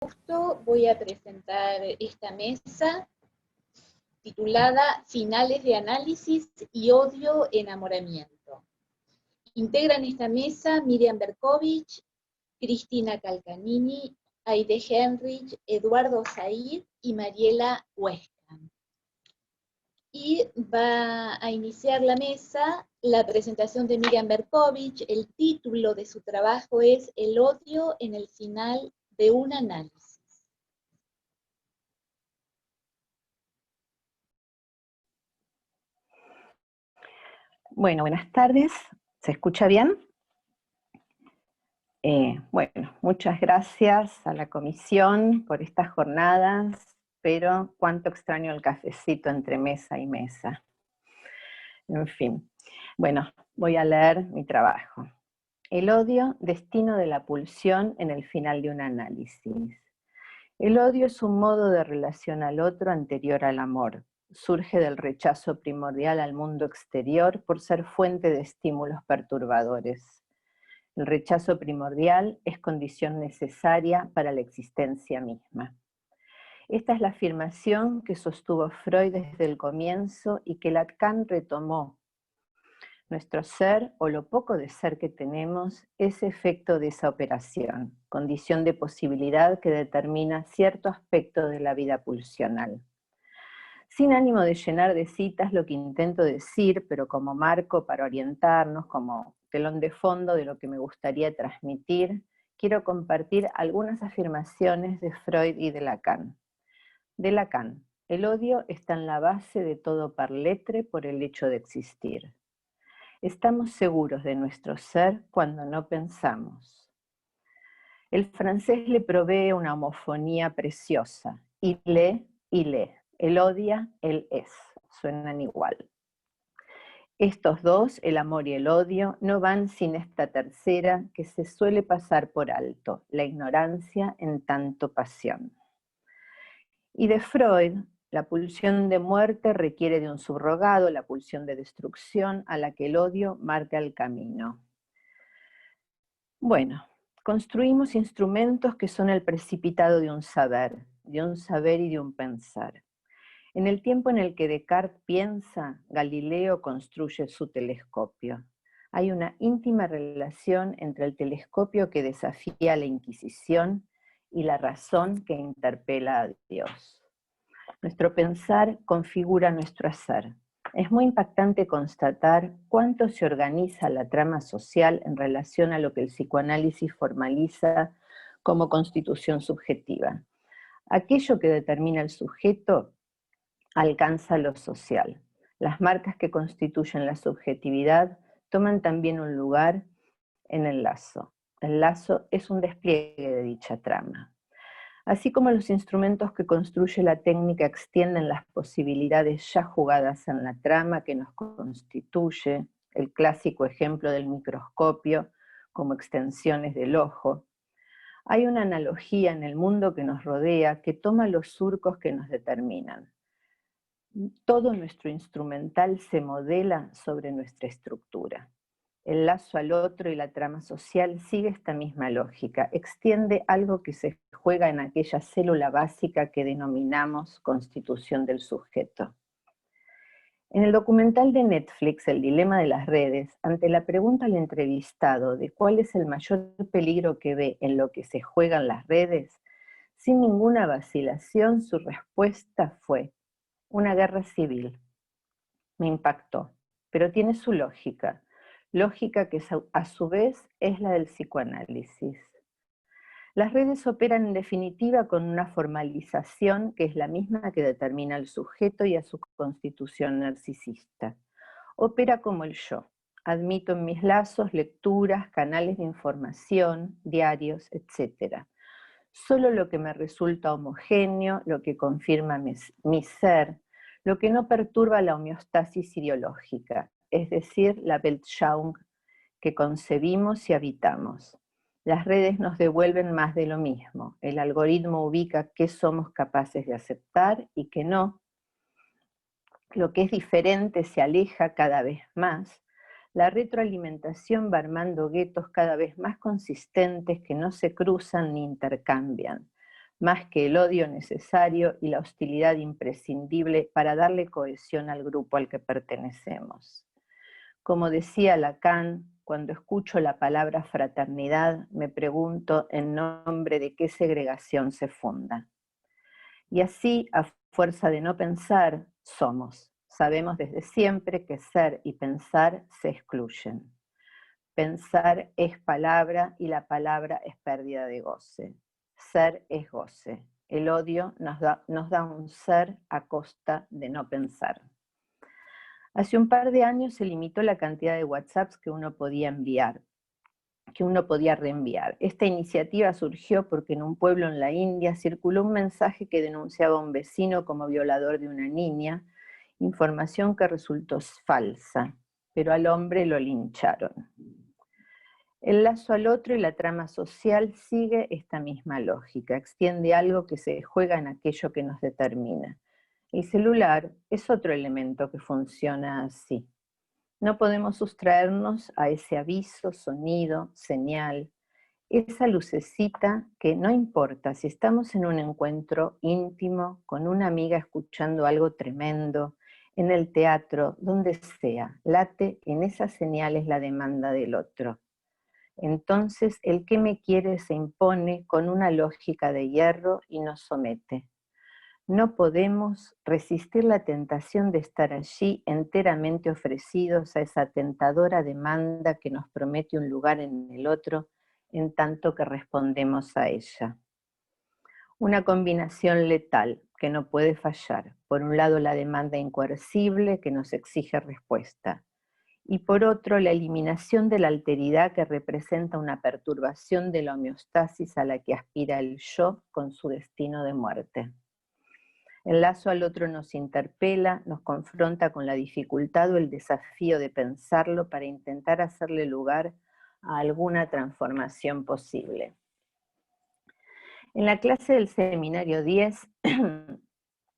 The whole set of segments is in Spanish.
gusto voy a presentar esta mesa titulada Finales de Análisis y Odio Enamoramiento. Integran esta mesa Miriam Berkovich, Cristina Calcanini, Aide Henrich, Eduardo Said y Mariela Huesca. Y va a iniciar la mesa la presentación de Miriam Berkovich. El título de su trabajo es El odio en el final de un análisis. Bueno, buenas tardes. ¿Se escucha bien? Bueno, muchas gracias a la comisión por estas jornadas, pero cuánto extraño el cafecito entre mesa y mesa. En fin, bueno, voy a leer mi trabajo. El odio, destino de la pulsión en el final de un análisis. El odio es un modo de relación al otro anterior al amor. Surge del rechazo primordial al mundo exterior por ser fuente de estímulos perturbadores. El rechazo primordial es condición necesaria para la existencia misma. Esta es la afirmación que sostuvo Freud desde el comienzo y que Lacan retomó. Nuestro ser, o lo poco de ser que tenemos, es efecto de esa operación, condición de posibilidad que determina cierto aspecto de la vida pulsional. Sin ánimo de llenar de citas lo que intento decir, pero como marco para orientarnos, como telón de fondo de lo que me gustaría transmitir, quiero compartir algunas afirmaciones de Freud y de Lacan. De Lacan, el odio está en la base de todo parletre por el hecho de existir. Estamos seguros de nuestro ser cuando no pensamos. El francés le provee una homofonía preciosa. Il est, il est. El odia, el es. Suenan igual. Estos dos, el amor y el odio, no van sin esta tercera que se suele pasar por alto, la ignorancia en tanto pasión. Y de Freud, la pulsión de muerte requiere de un subrogado, la pulsión de destrucción, a la que el odio marca el camino. Bueno, construimos instrumentos que son el precipitado de un saber y de un pensar. En el tiempo en el que Descartes piensa, Galileo construye su telescopio. Hay una íntima relación entre el telescopio que desafía la Inquisición y la razón que interpela a Dios. Nuestro pensar configura nuestro hacer. Es muy impactante constatar cuánto se organiza la trama social en relación a lo que el psicoanálisis formaliza como constitución subjetiva. Aquello que determina el sujeto alcanza lo social. Las marcas que constituyen la subjetividad toman también un lugar en el lazo. El lazo es un despliegue de dicha trama. Así como los instrumentos que construye la técnica extienden las posibilidades ya jugadas en la trama que nos constituye, el clásico ejemplo del microscopio como extensiones del ojo, hay una analogía en el mundo que nos rodea que toma los surcos que nos determinan. Todo nuestro instrumental se modela sobre nuestra estructura. El lazo al otro y la trama social sigue esta misma lógica, extiende algo que se juega en aquella célula básica que denominamos constitución del sujeto. En el documental de Netflix, El dilema de las redes, ante la pregunta al entrevistado de cuál es el mayor peligro que ve en lo que se juega en las redes, sin ninguna vacilación su respuesta fue: una guerra civil. Me impactó, pero tiene su lógica que a su vez es la del psicoanálisis. Las redes operan en definitiva con una formalización que es la misma que determina al sujeto y a su constitución narcisista. Opera como el yo. Admito en mis lazos lecturas, canales de información, diarios, etc. Solo lo que me resulta homogéneo, lo que confirma mi ser, lo que no perturba la homeostasis ideológica, es decir, la Weltanschauung que concebimos y habitamos. Las redes nos devuelven más de lo mismo. El algoritmo ubica qué somos capaces de aceptar y qué no. Lo que es diferente se aleja cada vez más. La retroalimentación va armando guetos cada vez más consistentes que no se cruzan ni intercambian. más que el odio necesario y la hostilidad imprescindible para darle cohesión al grupo al que pertenecemos. Como decía Lacan, cuando escucho la palabra fraternidad, me pregunto en nombre de qué segregación se funda. Y así, a fuerza de no pensar, somos. Sabemos desde siempre que ser y pensar se excluyen. Pensar es palabra y la palabra es pérdida de goce. Ser es goce. El odio nos da un ser a costa de no pensar. Hace un par de años se limitó la cantidad de WhatsApps que uno podía enviar, que uno podía reenviar. Esta iniciativa surgió porque en un pueblo en la India circuló un mensaje que denunciaba a un vecino como violador de una niña, información que resultó falsa, pero al hombre lo lincharon. El lazo al otro y la trama social sigue esta misma lógica, extiende algo que se juega en aquello que nos determina. El celular es otro elemento que funciona así. No podemos sustraernos a ese aviso, sonido, señal, esa lucecita que no importa si estamos en un encuentro íntimo, con una amiga escuchando algo tremendo, en el teatro, donde sea, late en esas señales la demanda del otro. Entonces el que me quiere se impone con una lógica de hierro y nos somete. No podemos resistir la tentación de estar allí enteramente ofrecidos a esa tentadora demanda que nos promete un lugar en el otro en tanto que respondemos a ella. Una combinación letal que no puede fallar. Por un lado la demanda incoercible que nos exige respuesta. Y por otro, la eliminación de la alteridad que representa una perturbación de la homeostasis a la que aspira el yo con su destino de muerte. El lazo al otro nos interpela, nos confronta con la dificultad o el desafío de pensarlo para intentar hacerle lugar a alguna transformación posible. En la clase del seminario 10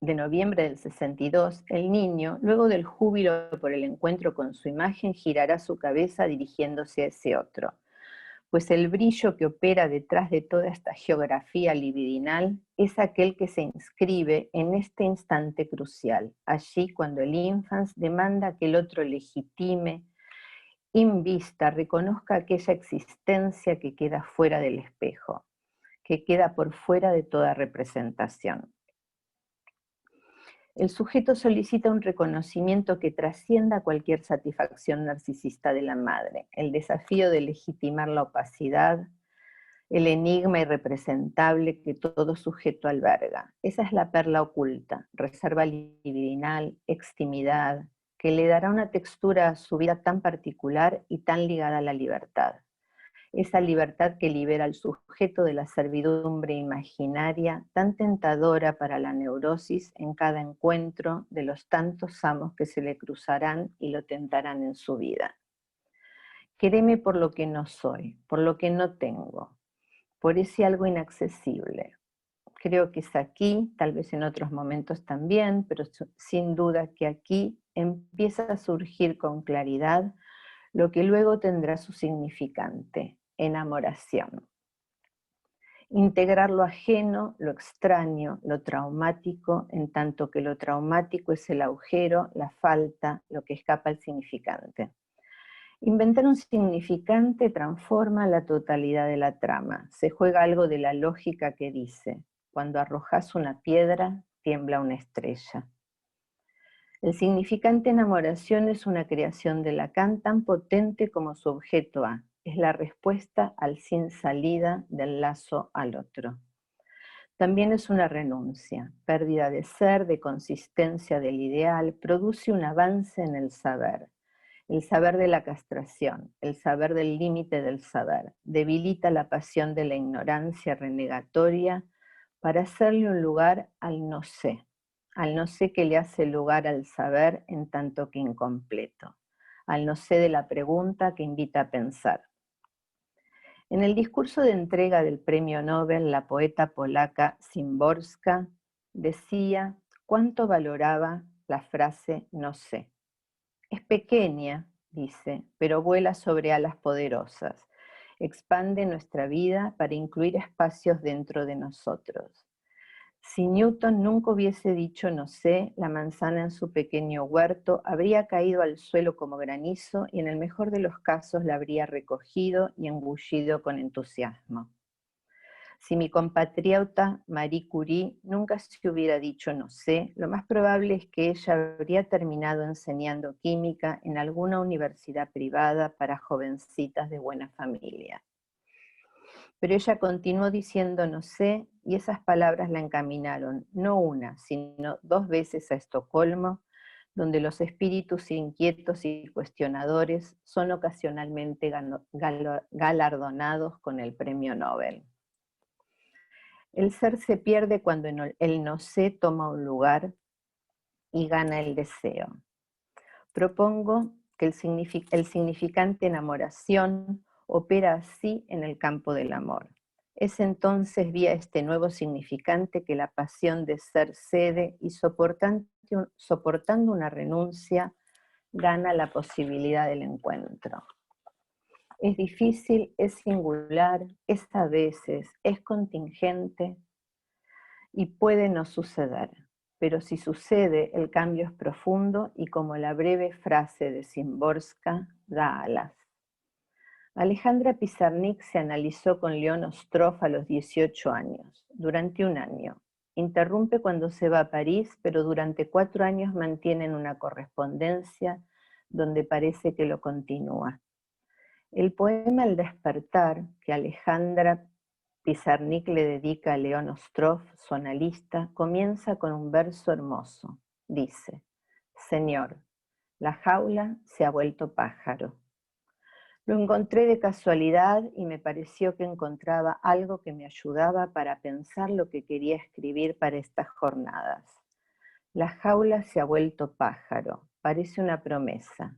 de noviembre del 62, el niño, luego del júbilo por el encuentro con su imagen, girará su cabeza dirigiéndose a ese otro. Pues el brillo que opera detrás de toda esta geografía libidinal es aquel que se inscribe en este instante crucial, allí cuando el infans demanda que el otro legitime, invista, reconozca aquella existencia que queda fuera del espejo, que queda por fuera de toda representación. El sujeto solicita un reconocimiento que trascienda cualquier satisfacción narcisista de la madre, el desafío de legitimar la opacidad, el enigma irrepresentable que todo sujeto alberga. Esa es la perla oculta, reserva libidinal, extimidad, que le dará una textura a su vida tan particular y tan ligada a la libertad. Esa libertad que libera al sujeto de la servidumbre imaginaria, tan tentadora para la neurosis en cada encuentro de los tantos amos que se le cruzarán y lo tentarán en su vida. Quéreme por lo que no soy, por lo que no tengo, por ese algo inaccesible. Creo que es aquí, tal vez en otros momentos también, pero sin duda que aquí empieza a surgir con claridad lo que luego tendrá su significante, enamoración. Integrar lo ajeno, lo extraño, lo traumático, en tanto que lo traumático es el agujero, la falta, lo que escapa al significante. Inventar un significante transforma la totalidad de la trama. Se juega algo de la lógica que dice, cuando arrojas una piedra, tiembla una estrella. El significante enamoración es una creación de Lacan tan potente como su objeto A. Es la respuesta al sin salida del lazo al otro. También es una renuncia, pérdida de ser, de consistencia del ideal, produce un avance en el saber de la castración, el saber del límite del saber, debilita la pasión de la ignorancia renegatoria para hacerle un lugar al no sé que le hace lugar al saber en tanto que incompleto, al no sé de la pregunta que invita a pensar. En el discurso de entrega del premio Nobel, la poeta polaca Szymborska decía cuánto valoraba la frase no sé. Es pequeña, dice, pero vuela sobre alas poderosas. Expande nuestra vida para incluir espacios dentro de nosotros. Si Newton nunca hubiese dicho no sé, la manzana en su pequeño huerto habría caído al suelo como granizo y en el mejor de los casos la habría recogido y engullido con entusiasmo. Si mi compatriota Marie Curie nunca se hubiera dicho no sé, lo más probable es que ella habría terminado enseñando química en alguna universidad privada para jovencitas de buena familia. Pero ella continuó diciendo no sé, y esas palabras la encaminaron no una, sino 2 veces a Estocolmo, donde los espíritus inquietos y cuestionadores son ocasionalmente galardonados con el premio Nobel. El ser se pierde cuando el no sé toma un lugar y gana el deseo. Propongo que el significante enamoración opera así en el campo del amor. Es entonces vía este nuevo significante que la pasión de ser cede y soportando una renuncia gana la posibilidad del encuentro. Es difícil, es singular, es a veces, es contingente y puede no suceder. Pero si sucede, el cambio es profundo y como la breve frase de Szymborska, da alas. Alejandra Pizarnik se analizó con León Ostroff a los 18 años, durante 1 año. Interrumpe cuando se va a París, pero durante 4 años mantienen una correspondencia donde parece que lo continúa. El poema El despertar, que Alejandra Pizarnik le dedica a León Ostroff, su analista, comienza con un verso hermoso. Dice: Señor, la jaula se ha vuelto pájaro. Lo encontré de casualidad y me pareció que encontraba algo que me ayudaba para pensar lo que quería escribir para estas jornadas. La jaula se ha vuelto pájaro, parece una promesa.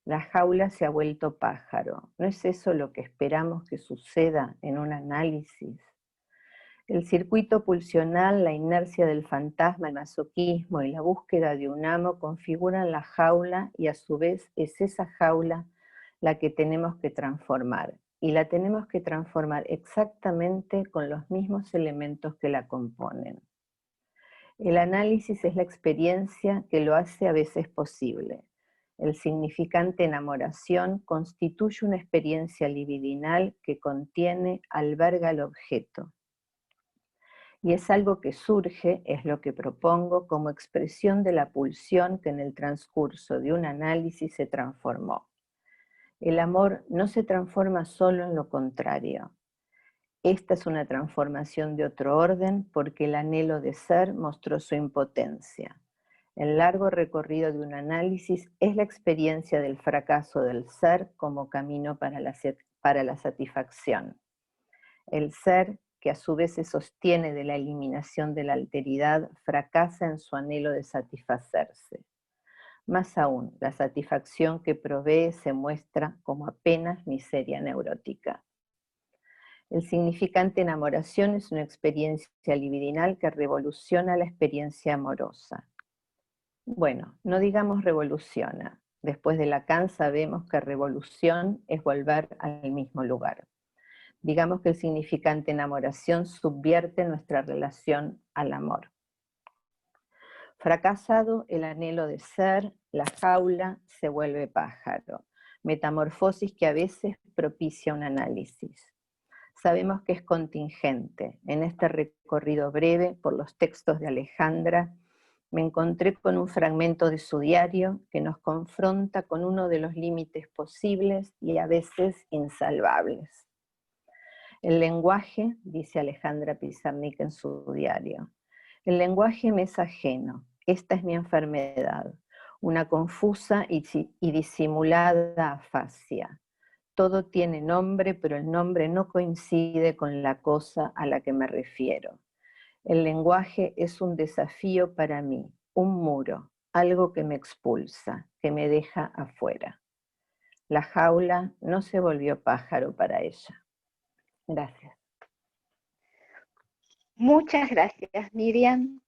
La jaula se ha vuelto pájaro. ¿No es eso lo que esperamos que suceda en un análisis? El circuito pulsional, la inercia del fantasma, el masoquismo y la búsqueda de un amo configuran la jaula y a su vez es esa jaula la que tenemos que transformar. Y la tenemos que transformar exactamente con los mismos elementos que la componen. El análisis es la experiencia que lo hace a veces posible. El significante enamoración constituye una experiencia libidinal que contiene, alberga el objeto. Y es algo que surge, es lo que propongo, como expresión de la pulsión que en el transcurso de un análisis se transformó. El amor no se transforma solo en lo contrario. Esta es una transformación de otro orden porque el anhelo de ser mostró su impotencia. El largo recorrido de un análisis es la experiencia del fracaso del ser como camino para la satisfacción. El ser, que a su vez se sostiene de la eliminación de la alteridad, fracasa en su anhelo de satisfacerse. Más aún, la satisfacción que provee se muestra como apenas miseria neurótica. El significante enamoración es una experiencia libidinal que revoluciona la experiencia amorosa. Bueno, no digamos revoluciona. Después de Lacan sabemos que revolución es volver al mismo lugar. Digamos que el significante enamoración subvierte nuestra relación al amor. Fracasado el anhelo de ser, la jaula se vuelve pájaro, metamorfosis que a veces propicia un análisis. Sabemos que es contingente. En este recorrido breve por los textos de Alejandra, me encontré con un fragmento de su diario que nos confronta con uno de los límites posibles y a veces insalvables. El lenguaje, dice Alejandra Pizarnik en su diario, el lenguaje me es ajeno, esta es mi enfermedad, una confusa y disimulada afasia. Todo tiene nombre, pero el nombre no coincide con la cosa a la que me refiero. El lenguaje es un desafío para mí, un muro, algo que me expulsa, que me deja afuera. La jaula no se volvió pájaro para ella. Gracias. Muchas gracias, Miriam.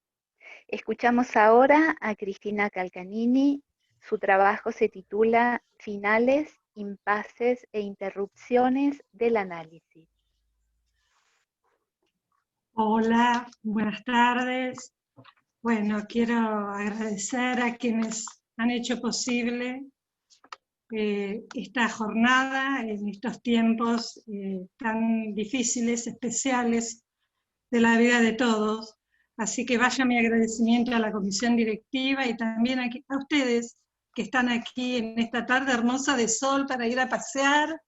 Escuchamos ahora a Cristina Calcanini. Su trabajo se titula Finales, impases e interrupciones del análisis. Hola, buenas tardes. Bueno, quiero agradecer a quienes han hecho posible esta jornada en estos tiempos tan difíciles, especiales de la vida de todos. Así que vaya mi agradecimiento a la comisión directiva y también a ustedes que están aquí en esta tarde hermosa de sol para ir a pasear,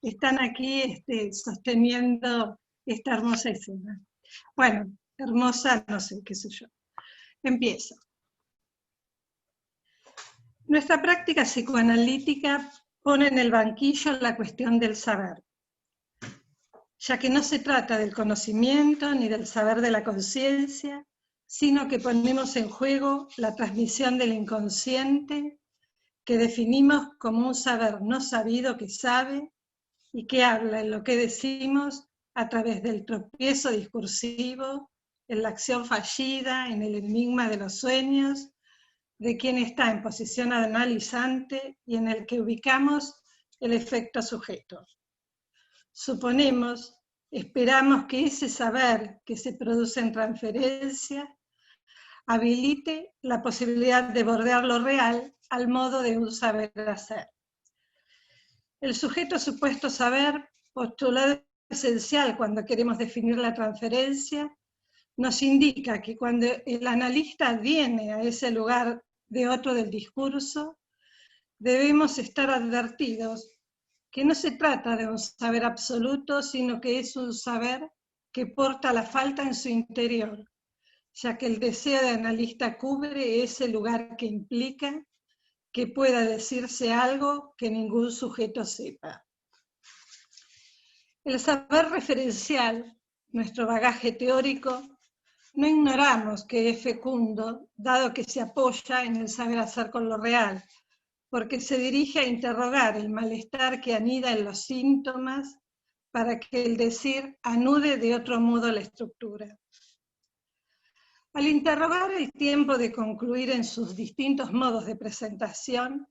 están aquí sosteniendo esta hermosa escena. Bueno, hermosa, no sé, qué sé yo. Empiezo. Nuestra práctica psicoanalítica pone en el banquillo la cuestión del saber, ya que no se trata del conocimiento ni del saber de la conciencia, sino que ponemos en juego la transmisión del inconsciente, que definimos como un saber no sabido que sabe y que habla en lo que decimos a través del tropiezo discursivo, en la acción fallida, en el enigma de los sueños, de quien está en posición analizante y en el que ubicamos el efecto sujeto. Suponemos, esperamos que ese saber que se produce en transferencia habilite la posibilidad de bordear lo real al modo de un saber hacer. El sujeto supuesto saber, postulado esencial cuando queremos definir la transferencia, nos indica que cuando el analista viene a ese lugar de otro del discurso, debemos estar advertidos que no se trata de un saber absoluto, sino que es un saber que porta la falta en su interior, ya que el deseo de analista cubre ese lugar que implica que pueda decirse algo que ningún sujeto sepa. El saber referencial, nuestro bagaje teórico, no ignoramos que es fecundo, dado que se apoya en el saber hacer con lo real, porque se dirige a interrogar el malestar que anida en los síntomas para que el decir anude de otro modo la estructura. Al interrogar el tiempo de concluir en sus distintos modos de presentación,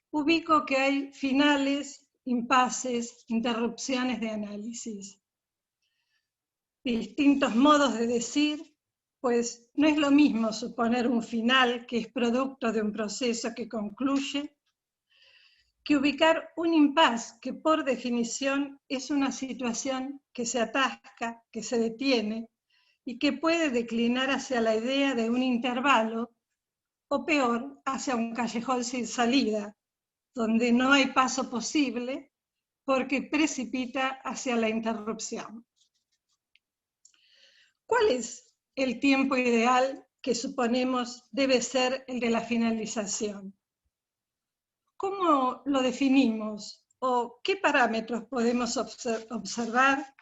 ubico que hay finales, impases, interrupciones de análisis. Distintos modos de decir, pues no es lo mismo suponer un final que es producto de un proceso que concluye, que ubicar un impasse que por definición es una situación que se atasca, que se detiene y que puede declinar hacia la idea de un intervalo o peor, hacia un callejón sin salida, donde no hay paso posible porque precipita hacia la interrupción. ¿Cuál es el tiempo ideal que suponemos debe ser el de la finalización? ¿Cómo lo definimos o qué parámetros podemos observar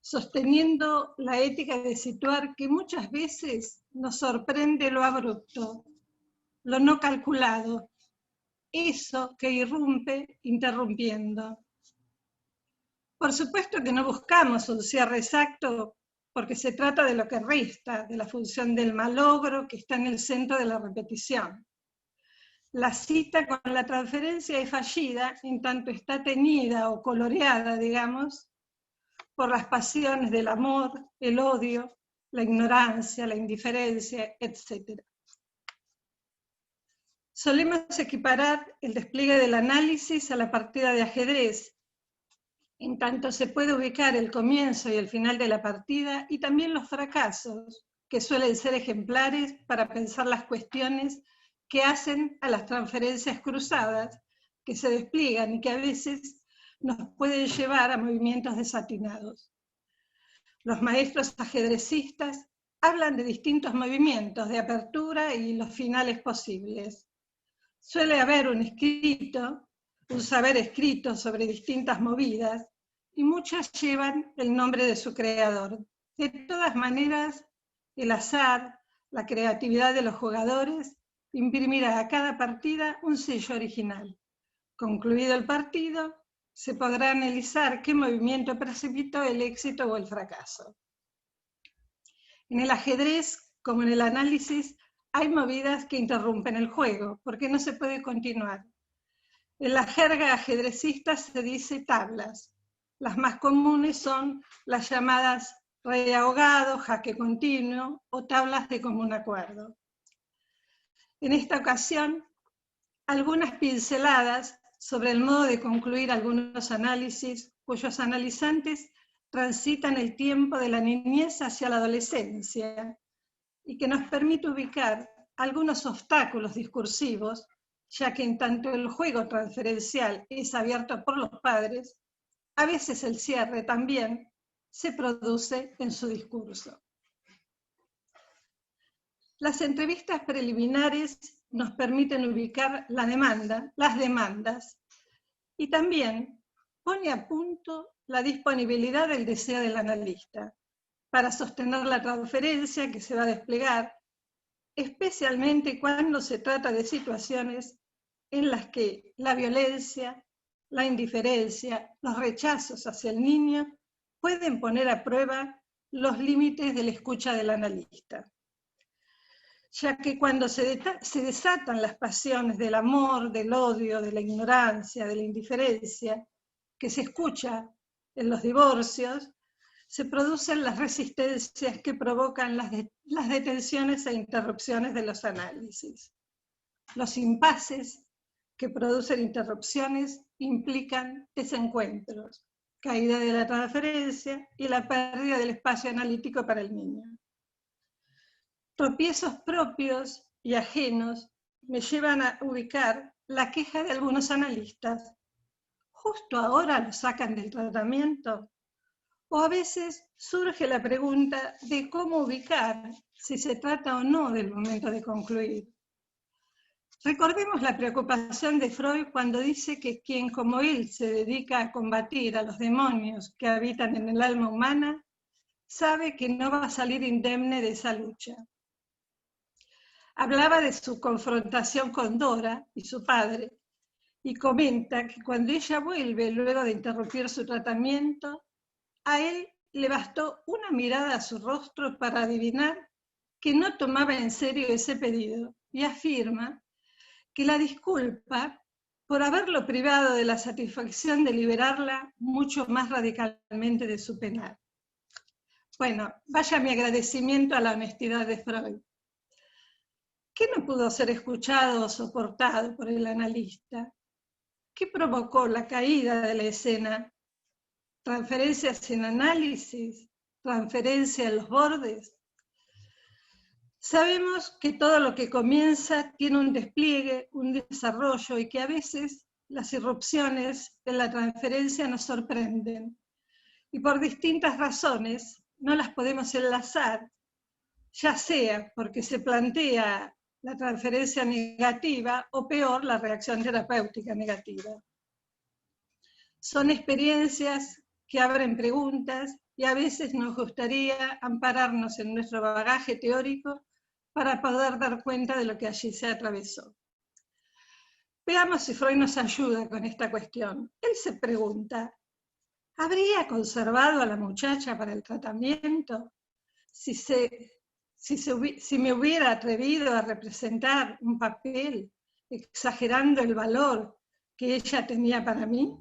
sosteniendo la ética de situar que muchas veces nos sorprende lo abrupto, lo no calculado, eso que irrumpe interrumpiendo? Por supuesto que no buscamos un cierre exacto porque se trata de lo que resta, de la función del malogro que está en el centro de la repetición. La cita con la transferencia es fallida en tanto está teñida o coloreada, digamos, por las pasiones del amor, el odio, la ignorancia, la indiferencia, etc. Solemos equiparar el despliegue del análisis a la partida de ajedrez, en tanto se puede ubicar el comienzo y el final de la partida y también los fracasos, que suelen ser ejemplares para pensar las cuestiones que hacen a las transferencias cruzadas, que se despliegan y que a veces nos pueden llevar a movimientos desatinados. Los maestros ajedrecistas hablan de distintos movimientos de apertura y los finales posibles. Suele haber un saber escrito sobre distintas movidas, y muchas llevan el nombre de su creador. De todas maneras, el azar, la creatividad de los jugadores, imprimirá a cada partida un sello original. Concluido el partido, se podrá analizar qué movimiento precipitó el éxito o el fracaso. En el ajedrez, como en el análisis, hay movidas que interrumpen el juego, porque no se puede continuar. En la jerga ajedrecista se dice tablas. Las más comunes son las llamadas rey ahogado, jaque continuo o tablas de común acuerdo. En esta ocasión, algunas pinceladas sobre el modo de concluir algunos análisis cuyos analizantes transitan el tiempo de la niñez hacia la adolescencia y que nos permite ubicar algunos obstáculos discursivos, ya que en tanto el juego transferencial es abierto por los padres, a veces el cierre también se produce en su discurso. Las entrevistas preliminares nos permiten ubicar las demandas, y también pone a punto la disponibilidad del deseo del analista para sostener la transferencia que se va a desplegar, especialmente cuando se trata de situaciones en las que la violencia, la indiferencia, los rechazos hacia el niño pueden poner a prueba los límites de la escucha del analista. Ya que cuando se desatan las pasiones del amor, del odio, de la ignorancia, de la indiferencia, que se escucha en los divorcios, se producen las resistencias que provocan las detenciones e interrupciones de los análisis. Los impases que producen interrupciones implican desencuentros, caída de la transferencia y la pérdida del espacio analítico para el niño. Tropiezos propios y ajenos me llevan a ubicar la queja de algunos analistas. ¿Justo ahora lo sacan del tratamiento? O a veces surge la pregunta de cómo ubicar si se trata o no del momento de concluir. Recordemos la preocupación de Freud cuando dice que quien como él se dedica a combatir a los demonios que habitan en el alma humana, sabe que no va a salir indemne de esa lucha. Hablaba de su confrontación con Dora y su padre, y comenta que cuando ella vuelve luego de interrumpir su tratamiento, a él le bastó una mirada a su rostro para adivinar que no tomaba en serio ese pedido, y afirma que la disculpa por haberlo privado de la satisfacción de liberarla mucho más radicalmente de su penal. Bueno, vaya mi agradecimiento a la honestidad de Freud. ¿Qué no pudo ser escuchado o soportado por el analista? ¿Qué provocó la caída de la escena? ¿Transferencias sin análisis? ¿Transferencia en los bordes? Sabemos que todo lo que comienza tiene un despliegue, un desarrollo, y que a veces las irrupciones de la transferencia nos sorprenden. Y por distintas razones no las podemos enlazar, ya sea porque se plantea la transferencia negativa o peor, la reacción terapéutica negativa. Son experiencias que abren preguntas y a veces nos gustaría ampararnos en nuestro bagaje teórico para poder dar cuenta de lo que allí se atravesó. Veamos si Freud nos ayuda con esta cuestión. Él se pregunta, ¿habría conservado a la muchacha para el tratamiento si me hubiera atrevido a representar un papel exagerando el valor que ella tenía para mí?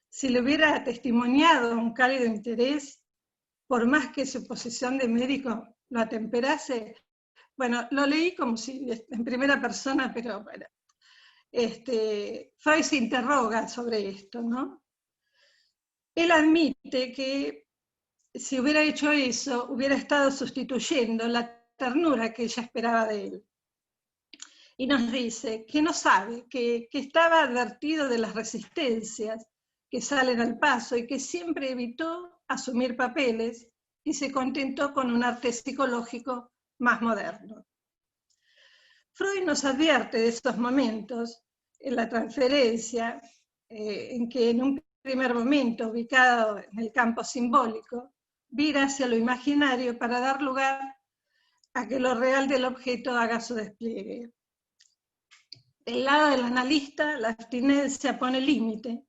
Si le hubiera testimoniado un cálido interés, por más que su posición de médico lo atemperase. Bueno, lo leí como si en primera persona, pero bueno, Freud se interroga sobre esto, ¿no? Él admite que si hubiera hecho eso, hubiera estado sustituyendo la ternura que ella esperaba de él. Y nos dice que no sabe, que estaba advertido de las resistencias que salen al paso y que siempre evitó asumir papeles y se contentó con un arte psicológico más moderno. Freud nos advierte de estos momentos en la transferencia, en que en un primer momento, ubicado en el campo simbólico, vira hacia lo imaginario para dar lugar a que lo real del objeto haga su despliegue. Del lado del analista, la abstinencia pone límite.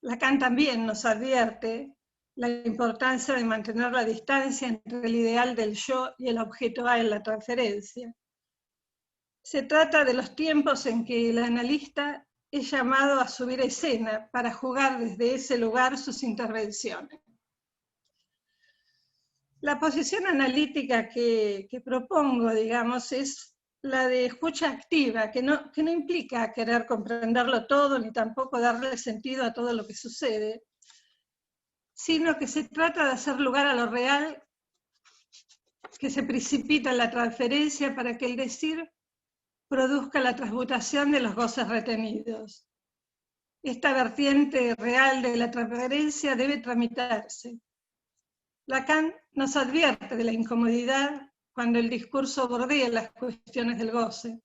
Lacan también nos advierte la importancia de mantener la distancia entre el ideal del yo y el objeto A en la transferencia. Se trata de los tiempos en que el analista es llamado a subir escena para jugar desde ese lugar sus intervenciones. La posición analítica que propongo, digamos, es la de escucha activa, que no implica querer comprenderlo todo, ni tampoco darle sentido a todo lo que sucede, sino que se trata de hacer lugar a lo real que se precipita en la transferencia para que el decir produzca la transmutación de los goces retenidos. Esta vertiente real de la transferencia debe tramitarse. Lacan nos advierte de la incomodidad cuando el discurso bordea las cuestiones del goce,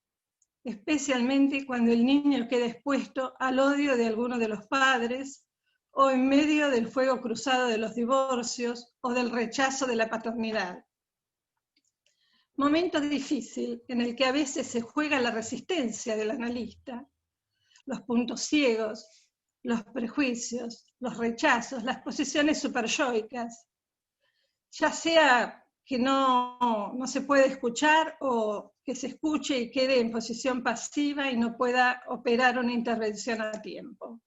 especialmente cuando el niño queda expuesto al odio de alguno de los padres o en medio del fuego cruzado de los divorcios o del rechazo de la paternidad. Momento difícil en el que a veces se juega la resistencia del analista, los puntos ciegos, los prejuicios, los rechazos, las posiciones superyoicas, ya sea que no se puede escuchar o que se escuche y quede en posición pasiva y no pueda operar una intervención a tiempo.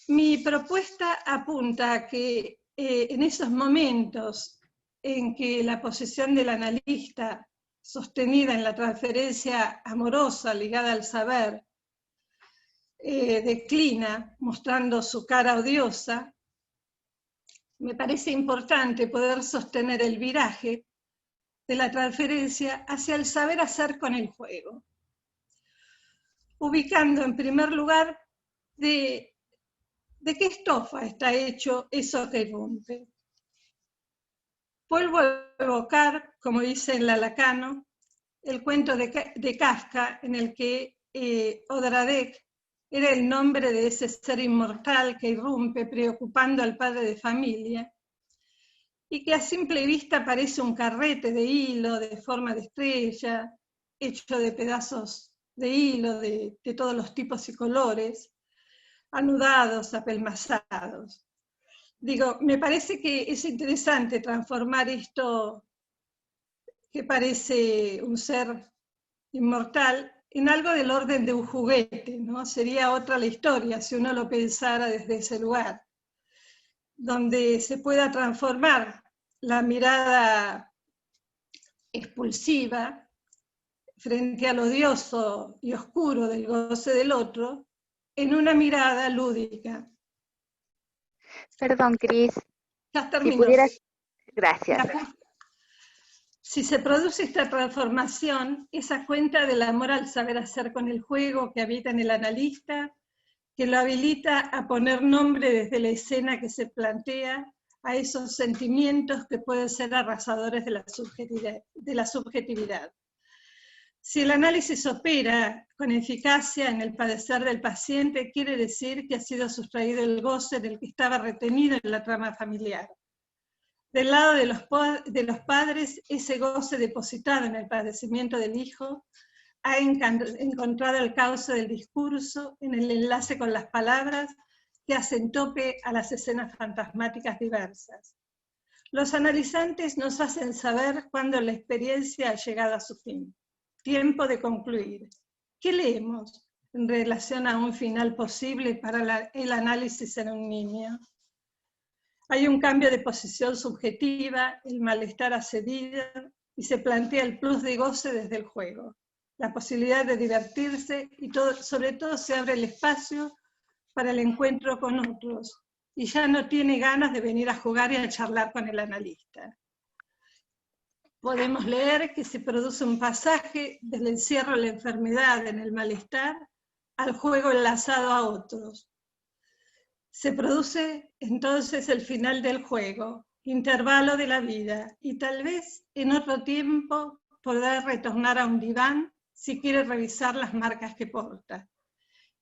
Mi propuesta apunta a que en esos momentos en que la posición del analista, sostenida en la transferencia amorosa ligada al saber, declina, mostrando su cara odiosa, me parece importante poder sostener el viraje de la transferencia hacia el saber hacer con el juego, ubicando en primer lugar de qué estofa está hecho eso que irrumpe. Vuelvo a evocar, como dice en la Lacano, el cuento de Kafka en el que Odradek era el nombre de ese ser inmortal que irrumpe preocupando al padre de familia y que a simple vista parece un carrete de hilo de forma de estrella, hecho de pedazos de hilo de todos los tipos y colores, anudados, apelmazados. Digo, me parece que es interesante transformar esto que parece un ser inmortal en algo del orden de un juguete, ¿no? Sería otra la historia si uno lo pensara desde ese lugar, donde se pueda transformar la mirada expulsiva frente al odioso y oscuro del goce del otro en una mirada lúdica. Perdón, Cris. Ya termino. Si pudieras... Gracias. Si se produce esta transformación, esa cuenta del amor al saber hacer con el juego que habita en el analista, que lo habilita a poner nombre desde la escena que se plantea a esos sentimientos que pueden ser arrasadores de la subjetividad. Si el análisis opera con eficacia en el padecer del paciente, quiere decir que ha sido sustraído el goce del que estaba retenido en la trama familiar. Del lado de los padres, ese goce depositado en el padecimiento del hijo ha encontrado el cauce del discurso en el enlace con las palabras que hacen tope a las escenas fantasmáticas diversas. Los analizantes nos hacen saber cuándo la experiencia ha llegado a su fin. Tiempo de concluir. ¿Qué leemos en relación a un final posible para el análisis en un niño? Hay un cambio de posición subjetiva, el malestar ha cedido y se plantea el plus de goce desde el juego, la posibilidad de divertirse y sobre todo se abre el espacio para el encuentro con otros y ya no tiene ganas de venir a jugar y a charlar con el analista. Podemos leer que se produce un pasaje del encierro de la enfermedad en el malestar al juego enlazado a otros. Se produce entonces el final del juego, intervalo de la vida, y tal vez en otro tiempo podrá retornar a un diván si quiere revisar las marcas que porta.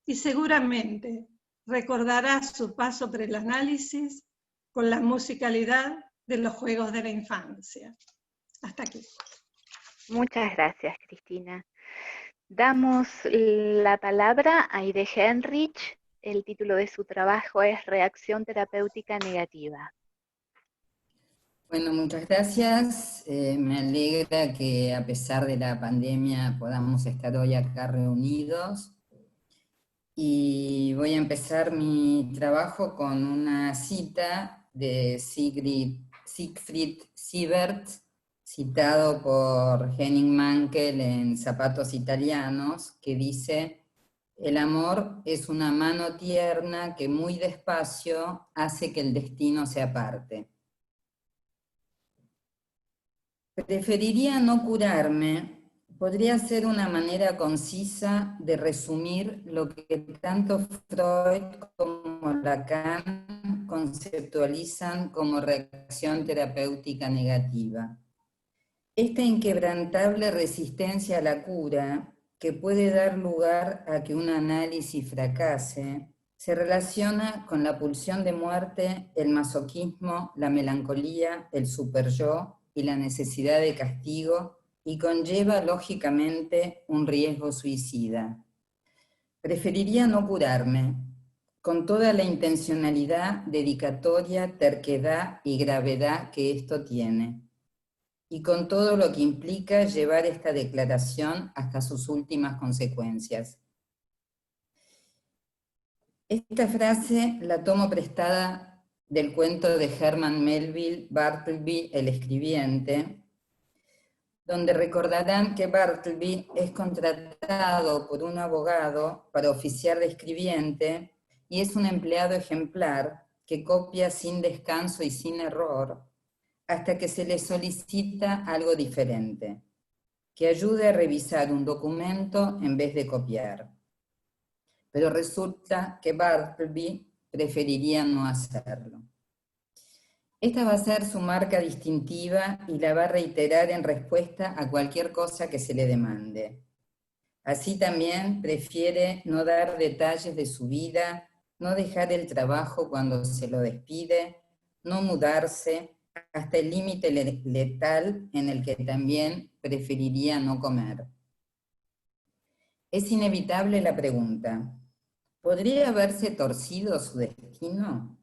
Y seguramente recordará su paso por el análisis con la musicalidad de los juegos de la infancia. Hasta aquí. Muchas gracias, Cristina. Damos la palabra a Aide Henrich. El título de su trabajo es Reacción terapéutica negativa. Bueno, muchas gracias. Me alegra que a pesar de la pandemia podamos estar hoy acá reunidos. Y voy a empezar mi trabajo con una cita de Sigrid Siegfried Siebert, citado por Henning Mankell en Zapatos Italianos, que dice: el amor es una mano tierna que muy despacio hace que el destino se aparte. Preferiría no curarme, podría ser una manera concisa de resumir lo que tanto Freud como Lacan conceptualizan como reacción terapéutica negativa. Esta inquebrantable resistencia a la cura, que puede dar lugar a que un análisis fracase, se relaciona con la pulsión de muerte, el masoquismo, la melancolía, el superyo y la necesidad de castigo, y conlleva lógicamente un riesgo suicida. Preferiría no curarme, con toda la intencionalidad, dedicatoria, terquedad y gravedad que esto tiene, y con todo lo que implica llevar esta declaración hasta sus últimas consecuencias. Esta frase la tomo prestada del cuento de Herman Melville, Bartleby, el escribiente, donde recordarán que Bartleby es contratado por un abogado para oficiar de escribiente y es un empleado ejemplar que copia sin descanso y sin error hasta que se le solicita algo diferente, que ayude a revisar un documento en vez de copiar. Pero resulta que Bartleby preferiría no hacerlo. Esta va a ser su marca distintiva y la va a reiterar en respuesta a cualquier cosa que se le demande. Así también prefiere no dar detalles de su vida, no dejar el trabajo cuando se lo despide, no mudarse, hasta el límite letal en el que también preferiría no comer. Es inevitable la pregunta: ¿podría haberse torcido su destino?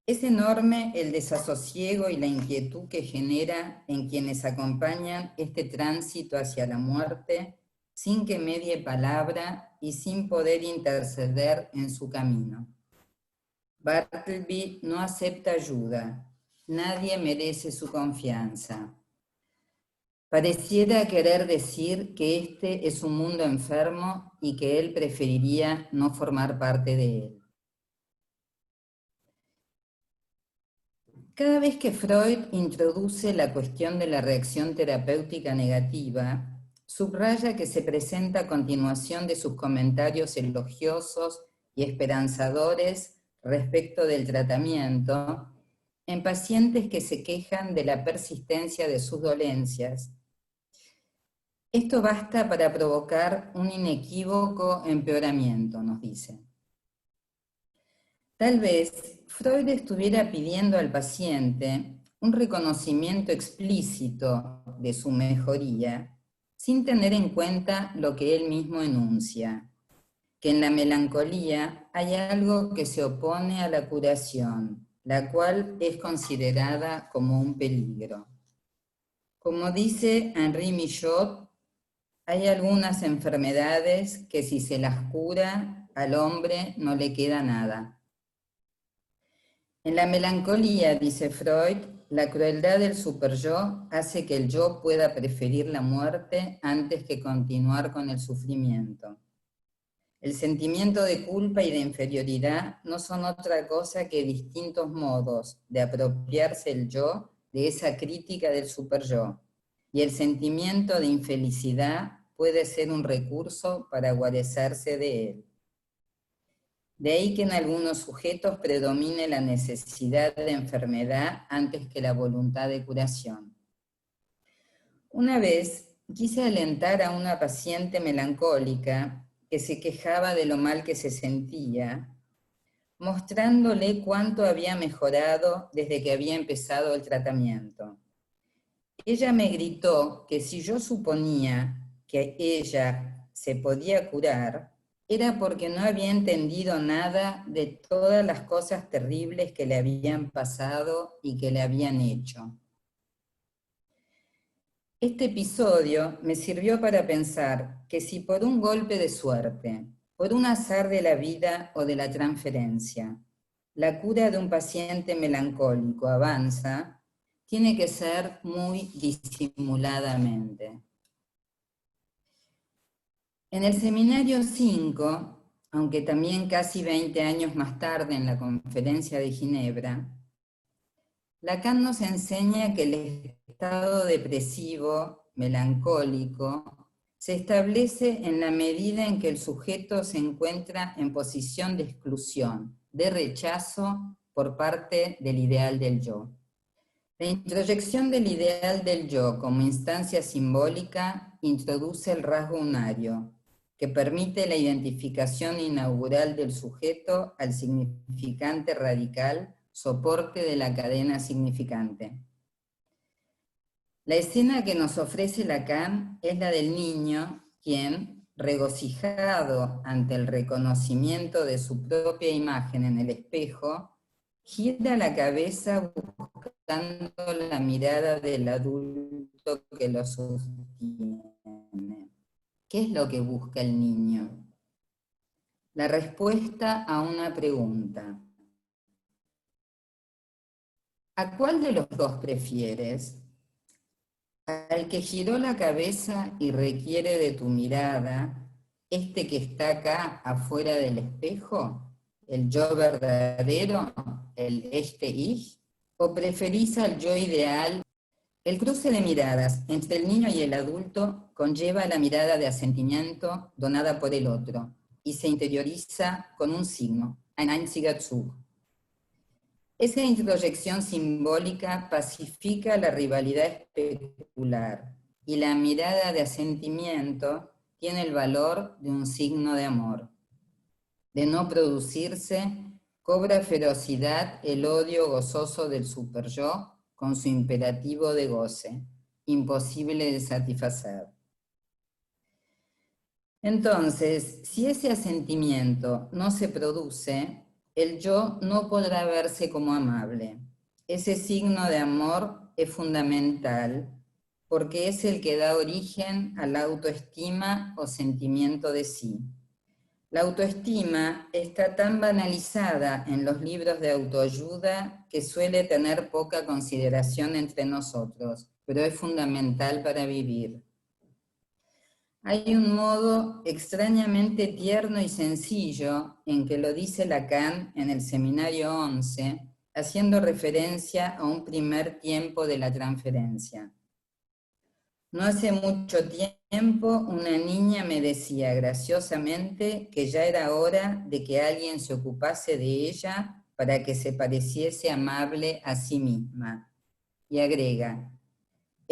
Es enorme el desasosiego y la inquietud que genera en quienes acompañan este tránsito hacia la muerte sin que medie palabra y sin poder interceder en su camino. Bartleby no acepta ayuda. Nadie merece su confianza. Pareciera querer decir que este es un mundo enfermo y que él preferiría no formar parte de él. Cada vez que Freud introduce la cuestión de la reacción terapéutica negativa, subraya que se presenta a continuación de sus comentarios elogiosos y esperanzadores respecto del tratamiento en pacientes que se quejan de la persistencia de sus dolencias. Esto basta para provocar un inequívoco empeoramiento, nos dice. Tal vez Freud estuviera pidiendo al paciente un reconocimiento explícito de su mejoría, sin tener en cuenta lo que él mismo enuncia, que en la melancolía hay algo que se opone a la curación, la cual es considerada como un peligro. Como dice Henri Michaud, hay algunas enfermedades que si se las cura, al hombre no le queda nada. En la melancolía, dice Freud, la crueldad del superyo hace que el yo pueda preferir la muerte antes que continuar con el sufrimiento. El sentimiento de culpa y de inferioridad no son otra cosa que distintos modos de apropiarse el yo de esa crítica del superyo, y el sentimiento de infelicidad puede ser un recurso para guarecerse de él. De ahí que en algunos sujetos predomine la necesidad de enfermedad antes que la voluntad de curación. Una vez quise alentar a una paciente melancólica que se quejaba de lo mal que se sentía, mostrándole cuánto había mejorado desde que había empezado el tratamiento. Ella me gritó que si yo suponía que ella se podía curar, era porque no había entendido nada de todas las cosas terribles que le habían pasado y que le habían hecho. Este episodio me sirvió para pensar que si por un golpe de suerte, por un azar de la vida o de la transferencia, la cura de un paciente melancólico avanza, tiene que ser muy disimuladamente. En el seminario 5, aunque también casi 20 años más tarde en la Conferencia de Ginebra, Lacan nos enseña que el estado depresivo, melancólico, se establece en la medida en que el sujeto se encuentra en posición de exclusión, de rechazo por parte del ideal del yo. La introyección del ideal del yo como instancia simbólica introduce el rasgo unario, que permite la identificación inaugural del sujeto al significante radical, soporte de la cadena significante. La escena que nos ofrece Lacan es la del niño, quien, regocijado ante el reconocimiento de su propia imagen en el espejo, gira la cabeza buscando la mirada del adulto que lo sostiene. ¿Qué es lo que busca el niño? La respuesta a una pregunta. ¿A cuál de los dos prefieres? ¿Al que giró la cabeza y requiere de tu mirada, este que está acá afuera del espejo, el yo verdadero, el ich? ¿O preferís al yo ideal? El cruce de miradas entre el niño y el adulto conlleva la mirada de asentimiento donada por el otro y se interioriza con un signo, ein einziger Zug. Esa introyección simbólica pacifica la rivalidad especular y la mirada de asentimiento tiene el valor de un signo de amor. De no producirse, cobra ferocidad el odio gozoso del superyo con su imperativo de goce, imposible de satisfacer. Entonces, si ese asentimiento no se produce, el yo no podrá verse como amable. Ese signo de amor es fundamental porque es el que da origen a la autoestima o sentimiento de sí. La autoestima está tan banalizada en los libros de autoayuda que suele tener poca consideración entre nosotros, pero es fundamental para vivir. Hay un modo extrañamente tierno y sencillo en que lo dice Lacan en el seminario 11, haciendo referencia a un primer tiempo de la transferencia. No hace mucho tiempo una niña me decía graciosamente que ya era hora de que alguien se ocupase de ella para que se pareciese amable a sí misma. Y agrega,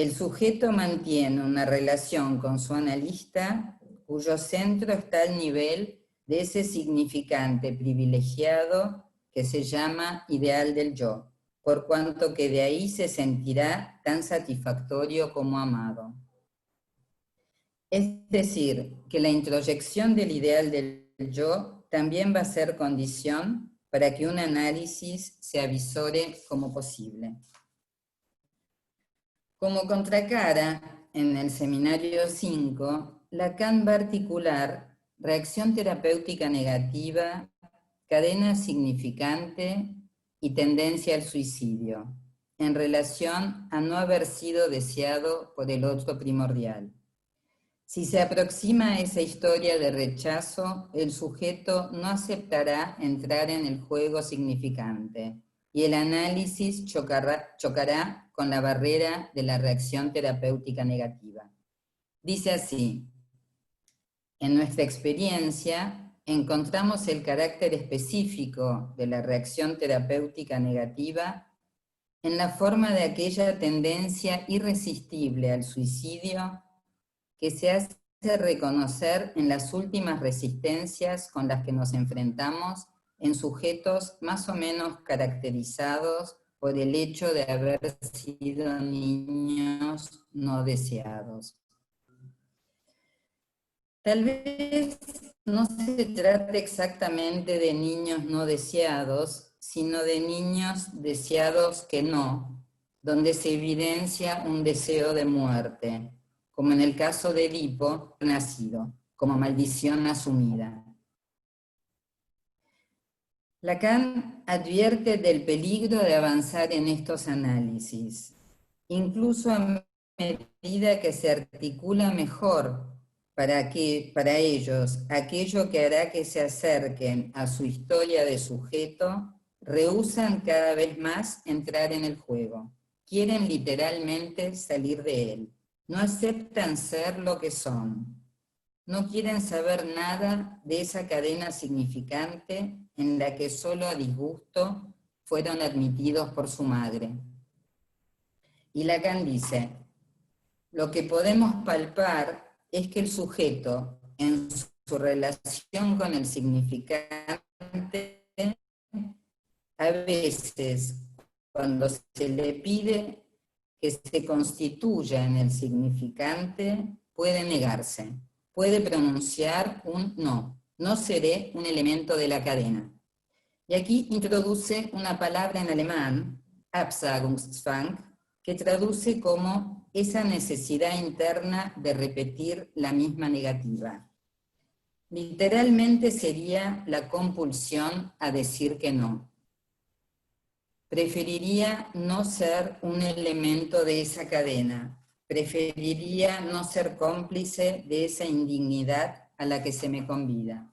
el sujeto mantiene una relación con su analista cuyo centro está al nivel de ese significante privilegiado que se llama ideal del yo, por cuanto que de ahí se sentirá tan satisfactorio como amado. Es decir, que la introyección del ideal del yo también va a ser condición para que un análisis se avisore como posible. Como contracara, en el seminario 5, Lacan va a articular reacción terapéutica negativa, cadena significante y tendencia al suicidio, en relación a no haber sido deseado por el otro primordial. Si se aproxima a esa historia de rechazo, el sujeto no aceptará entrar en el juego significante y el análisis chocará con la barrera de la reacción terapéutica negativa. Dice así, en nuestra experiencia encontramos el carácter específico de la reacción terapéutica negativa en la forma de aquella tendencia irresistible al suicidio que se hace reconocer en las últimas resistencias con las que nos enfrentamos en sujetos más o menos caracterizados por el hecho de haber sido niños no deseados. Tal vez no se trate exactamente de niños no deseados, sino de niños deseados que no, donde se evidencia un deseo de muerte, como en el caso de Edipo, nacido, como maldición asumida. Lacan advierte del peligro de avanzar en estos análisis, incluso a medida que se articula mejor para ellos aquello que hará que se acerquen a su historia de sujeto, rehúsan cada vez más entrar en el juego. Quieren literalmente salir de él. No aceptan ser lo que son. No quieren saber nada de esa cadena significante en la que solo a disgusto fueron admitidos por su madre. Y Lacan dice, lo que podemos palpar es que el sujeto, en su relación con el significante, a veces, cuando se le pide que se constituya en el significante, puede negarse, puede pronunciar un no, no seré un elemento de la cadena. Y aquí introduce una palabra en alemán, Absagungszwang, que traduce como esa necesidad interna de repetir la misma negativa. Literalmente sería la compulsión a decir que no. Preferiría no ser un elemento de esa cadena. Preferiría no ser cómplice de esa indignidad a la que se me convida.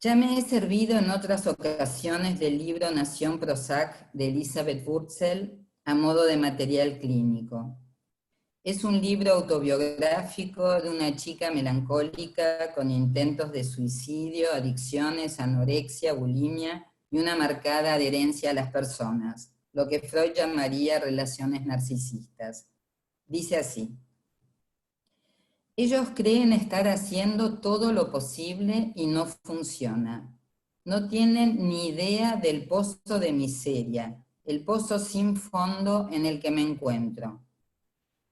Ya me he servido en otras ocasiones del libro Nación Prozac de Elizabeth Wurzel a modo de material clínico. Es un libro autobiográfico de una chica melancólica con intentos de suicidio, adicciones, anorexia, bulimia y una marcada adherencia a las personas, lo que Freud llamaría relaciones narcisistas. Dice así: ellos creen estar haciendo todo lo posible y no funciona. No tienen ni idea del pozo de miseria, el pozo sin fondo en el que me encuentro.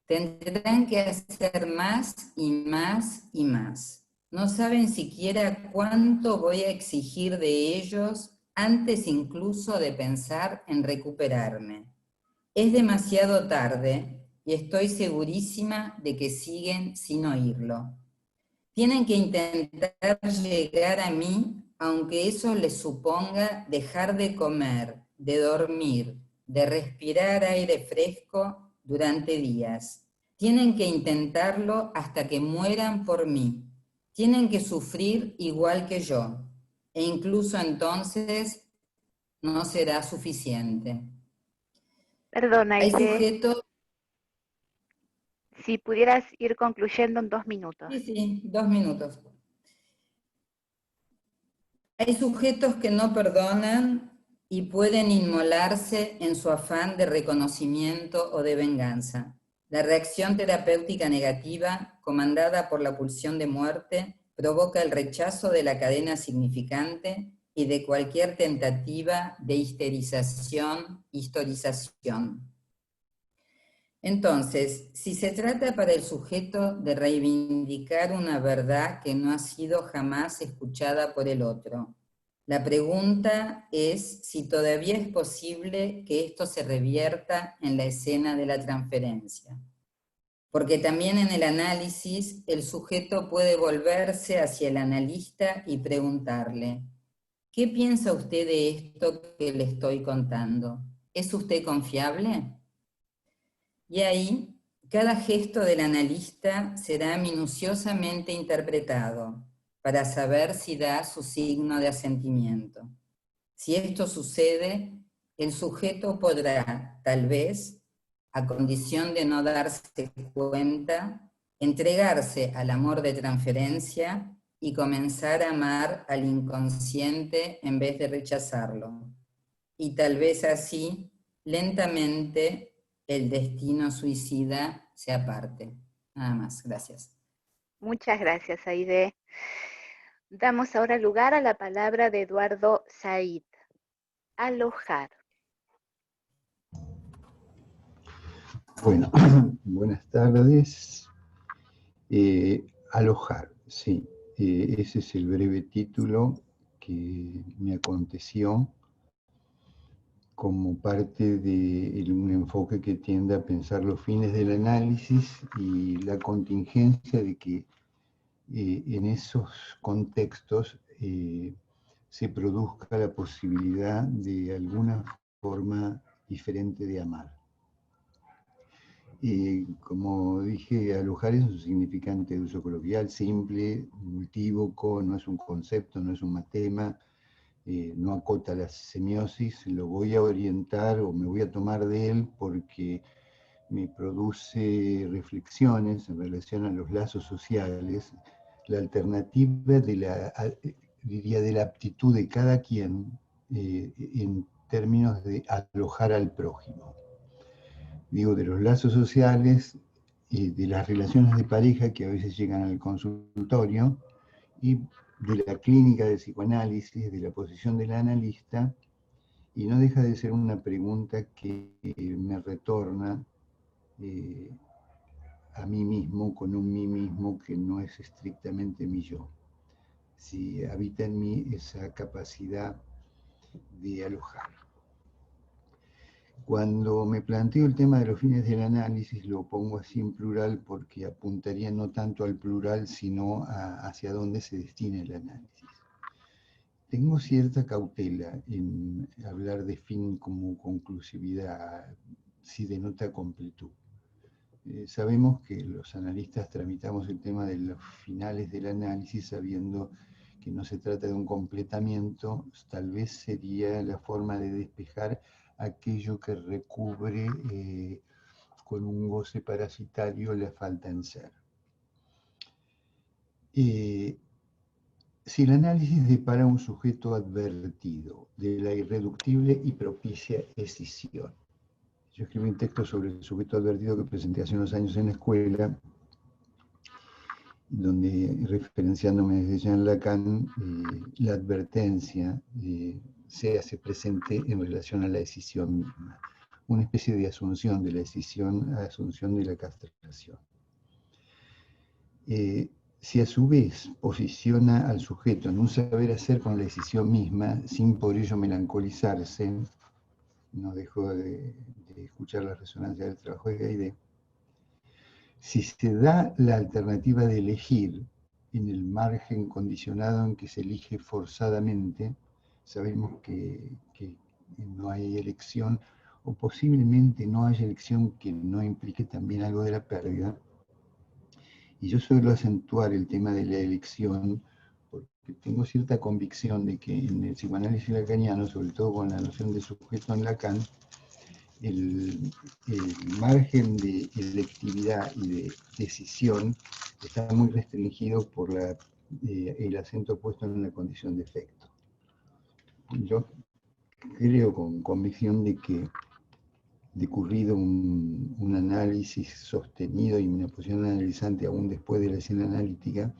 Tendrán que hacer más y más y más. No saben siquiera cuánto voy a exigir de ellos antes incluso de pensar en recuperarme. Es demasiado tarde y estoy segurísima de que siguen sin oírlo. Tienen que intentar llegar a mí, aunque eso les suponga dejar de comer, de dormir, de respirar aire fresco durante días. Tienen que intentarlo hasta que mueran por mí. Tienen que sufrir igual que yo. E incluso entonces no será suficiente. Perdona, Hay Aide, sujetos... si pudieras ir concluyendo en 2 minutos. Sí, 2 minutos. Hay sujetos que no perdonan y pueden inmolarse en su afán de reconocimiento o de venganza. La reacción terapéutica negativa, comandada por la pulsión de muerte, provoca el rechazo de la cadena significante y de cualquier tentativa de histerización. Entonces, si se trata para el sujeto de reivindicar una verdad que no ha sido jamás escuchada por el otro, la pregunta es si todavía es posible que esto se revierta en la escena de la transferencia. Porque también en el análisis el sujeto puede volverse hacia el analista y preguntarle: ¿qué piensa usted de esto que le estoy contando? ¿Es usted confiable? Y ahí, cada gesto del analista será minuciosamente interpretado para saber si da su signo de asentimiento. Si esto sucede, el sujeto podrá, tal vez, a condición de no darse cuenta, entregarse al amor de transferencia y comenzar a amar al inconsciente en vez de rechazarlo. Y tal vez así, lentamente, el destino suicida se aparte. Nada más, gracias. Muchas gracias, Aide. Damos ahora lugar a la palabra de Eduardo Said. Alojar. Bueno, buenas tardes. Alojar, sí. Ese es el breve título que me aconteció como parte de un enfoque que tiende a pensar los fines del análisis y la contingencia de que en esos contextos se produzca la posibilidad de alguna forma diferente de amar. Como dije, alojar es un significante de uso coloquial, simple, multívoco, no es un concepto, no es un matema, no acota la semiosis, lo voy a orientar o me voy a tomar de él porque me produce reflexiones en relación a los lazos sociales, la alternativa de la aptitud de cada quien en términos de alojar al prójimo. Digo, de los lazos sociales, de las relaciones de pareja que a veces llegan al consultorio, y de la clínica de psicoanálisis, de la posición del analista, y no deja de ser una pregunta que me retorna a mí mismo, con un mí mismo que no es estrictamente mi yo. Si habita en mí esa capacidad de alojar. Cuando me planteo el tema de los fines del análisis, lo pongo así en plural porque apuntaría no tanto al plural, sino hacia dónde se destina el análisis. Tengo cierta cautela en hablar de fin como conclusividad, si denota completud. Sabemos que los analistas tramitamos el tema de los finales del análisis sabiendo que no se trata de un completamiento, tal vez sería la forma de despejar aquello que recubre con un goce parasitario la falta en ser. Si el análisis depara un sujeto advertido de la irreductible y propicia escisión. Yo escribí un texto sobre el sujeto advertido que presenté hace unos años en la escuela, donde, referenciándome desde Jean Lacan, la advertencia se hace presente en relación a la escisión misma. Una especie de asunción de la escisión, asunción de la castración. Si a su vez posiciona al sujeto en un saber hacer con la decisión misma, sin por ello melancolizarse, no dejo de escuchar la resonancia del trabajo de Gaidé, si se da la alternativa de elegir en el margen condicionado en que se elige forzadamente, sabemos que no hay elección, o posiblemente no haya elección que no implique también algo de la pérdida. Y yo suelo acentuar el tema de la elección porque tengo cierta convicción de que en el psicoanálisis lacaniano, sobre todo con la noción de sujeto en Lacan, el margen de electividad y de decisión está muy restringido por el acento puesto en la condición de efecto. Yo creo con convicción de que, decurrido un análisis sostenido y una posición analizante aún después de la escena analítica,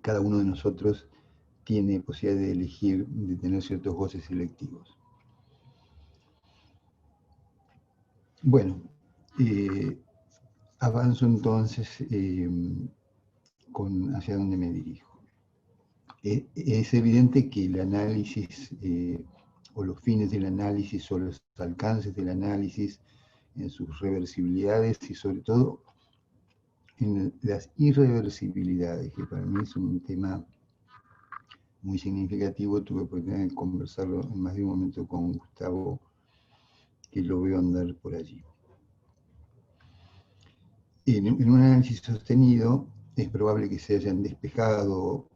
cada uno de nosotros tiene posibilidad de elegir, de tener ciertos goces selectivos. Bueno, avanzo entonces hacia dónde me dirijo. Es evidente que el análisis, o los fines del análisis, o los alcances del análisis, en sus reversibilidades y sobre todo en las irreversibilidades, que para mí es un tema muy significativo. Tuve oportunidad de conversarlo en más de un momento con Gustavo, que lo veo andar por allí. En un análisis sostenido es probable que se hayan despejado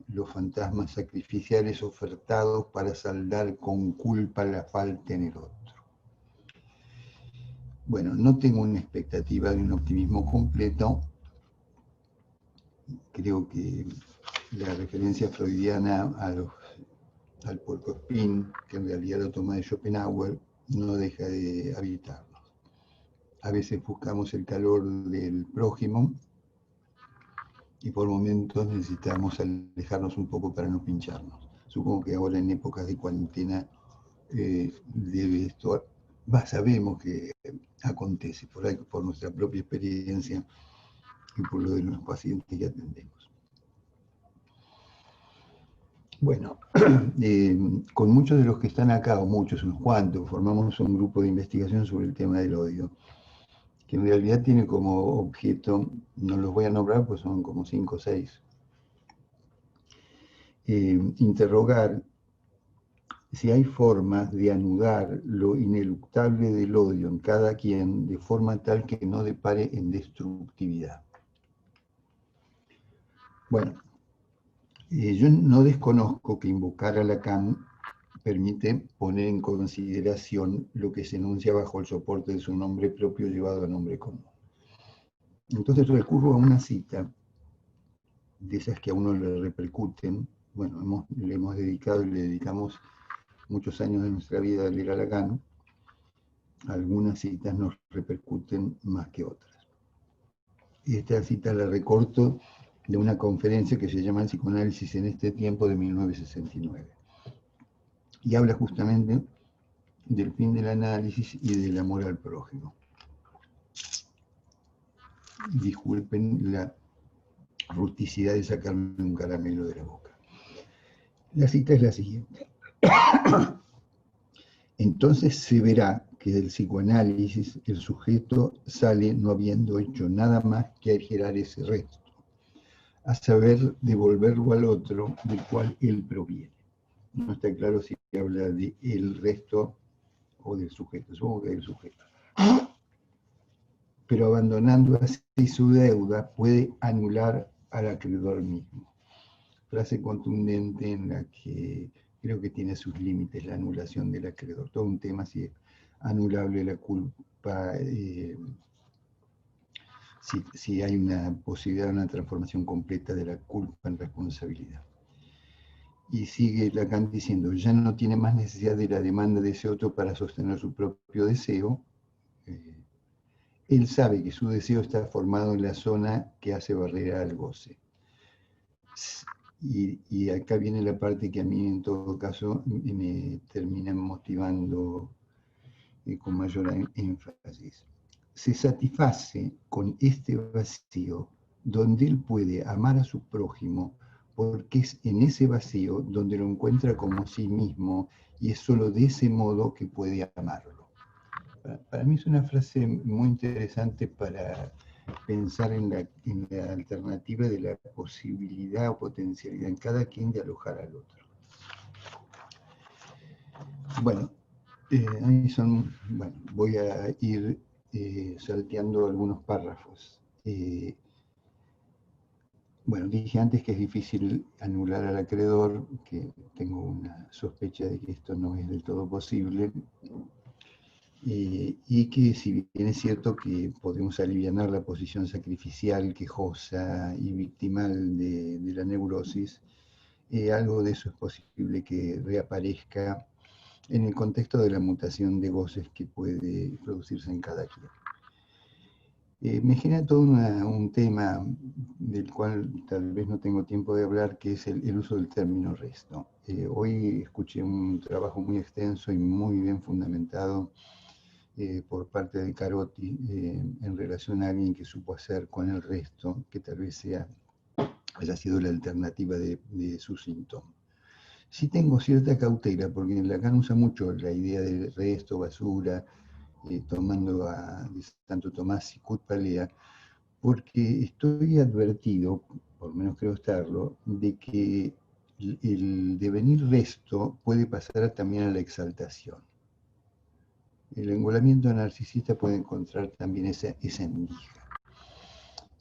los fantasmas sacrificiales ofertados para saldar con culpa la falta en el otro. Bueno, no tengo una expectativa de un optimismo completo. Creo que la referencia freudiana al puercoespín, que en realidad lo toma de Schopenhauer, no deja de habitarnos. A veces buscamos el calor del prójimo y por momentos necesitamos alejarnos un poco para no pincharnos. Supongo que ahora en épocas de cuarentena debe esto, sabemos que acontece por ahí, por nuestra propia experiencia y por lo de los pacientes que atendemos. Bueno, con muchos de los que están acá, o muchos, unos cuantos, formamos un grupo de investigación sobre el tema del odio. que en realidad tiene como objeto, no los voy a nombrar, pues son como 5 o 6, interrogar si hay formas de anudar lo ineluctable del odio en cada quien de forma tal que no depare en destructividad. Bueno, yo no desconozco que invocar a Lacan permite poner en consideración lo que se enuncia bajo el soporte de su nombre propio llevado a nombre común. Entonces recurro a una cita de esas que a uno le repercuten. Bueno, le hemos dedicado y le dedicamos muchos años de nuestra vida a leer a Lacan. Algunas citas nos repercuten más que otras. Y esta cita la recorto de una conferencia que se llama El psicoanálisis en este tiempo, de 1969. Y habla justamente del fin del análisis y del amor al prójimo. Disculpen la rusticidad de sacarme un caramelo de la boca. La cita es la siguiente. Entonces se verá que del psicoanálisis el sujeto sale no habiendo hecho nada más que aligerar ese resto, a saber, devolverlo al otro del cual él proviene. No está claro si habla de el resto o del sujeto, supongo que del sujeto. Pero abandonando así su deuda, puede anular al acreedor mismo. Frase contundente en la que creo que tiene sus límites la anulación del acreedor. Todo un tema si es anulable la culpa, si hay una posibilidad de una transformación completa de la culpa en responsabilidad. Y sigue Lacan diciendo, ya no tiene más necesidad de la demanda de ese otro para sostener su propio deseo. Él sabe que su deseo está formado en la zona que hace barrera al goce. Y acá viene la parte que a mí en todo caso me termina motivando con mayor énfasis. Se satisface con este vacío donde él puede amar a su prójimo, porque es en ese vacío donde lo encuentra como sí mismo y es solo de ese modo que puede amarlo. Para mí es una frase muy interesante para pensar en la alternativa de la posibilidad o potencialidad en cada quien de alojar al otro. Bueno, ahí son, bueno, voy a ir salteando algunos párrafos. Bueno, dije antes que es difícil anular al acreedor, que tengo una sospecha de que esto no es del todo posible, y que si bien es cierto que podemos alivianar la posición sacrificial, quejosa y victimal de la neurosis, algo de eso es posible que reaparezca en el contexto de la mutación de goces que puede producirse en cada quien. Me genera todo un tema del cual tal vez no tengo tiempo de hablar, que es el uso del término resto. Hoy escuché un trabajo muy extenso y muy bien fundamentado por parte de Carotti en relación a alguien que supo hacer con el resto, que tal vez haya sido la alternativa de su síntoma. Sí tengo cierta cautela, porque Lacan usa mucho la idea de resto, basura, tomando de Santo Tomás y Cutpalea, porque estoy advertido, por lo menos creo estarlo, de que el devenir resto puede pasar también a la exaltación. El engolamiento narcisista puede encontrar también esa endija.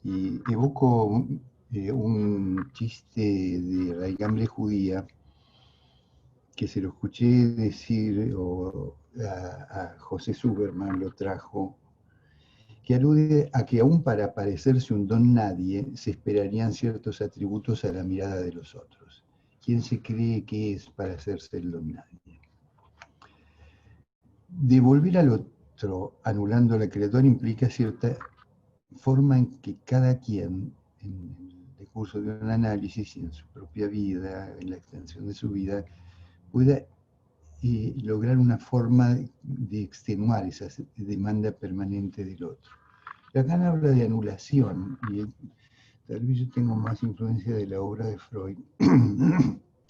Y evoco un chiste de raigambre judía que se lo escuché decir a José Suberman, lo trajo, que alude a que aún para parecerse un don nadie se esperarían ciertos atributos a la mirada de los otros. ¿Quién se cree que es para hacerse el don nadie? Devolver al otro anulando al acreedor implica cierta forma en que cada quien, en el decurso de un análisis y en su propia vida, en la extensión de su vida, pueda lograr una forma de extenuar esa demanda permanente del otro. Lacan habla de anulación, y tal vez yo tengo más influencia de la obra de Freud,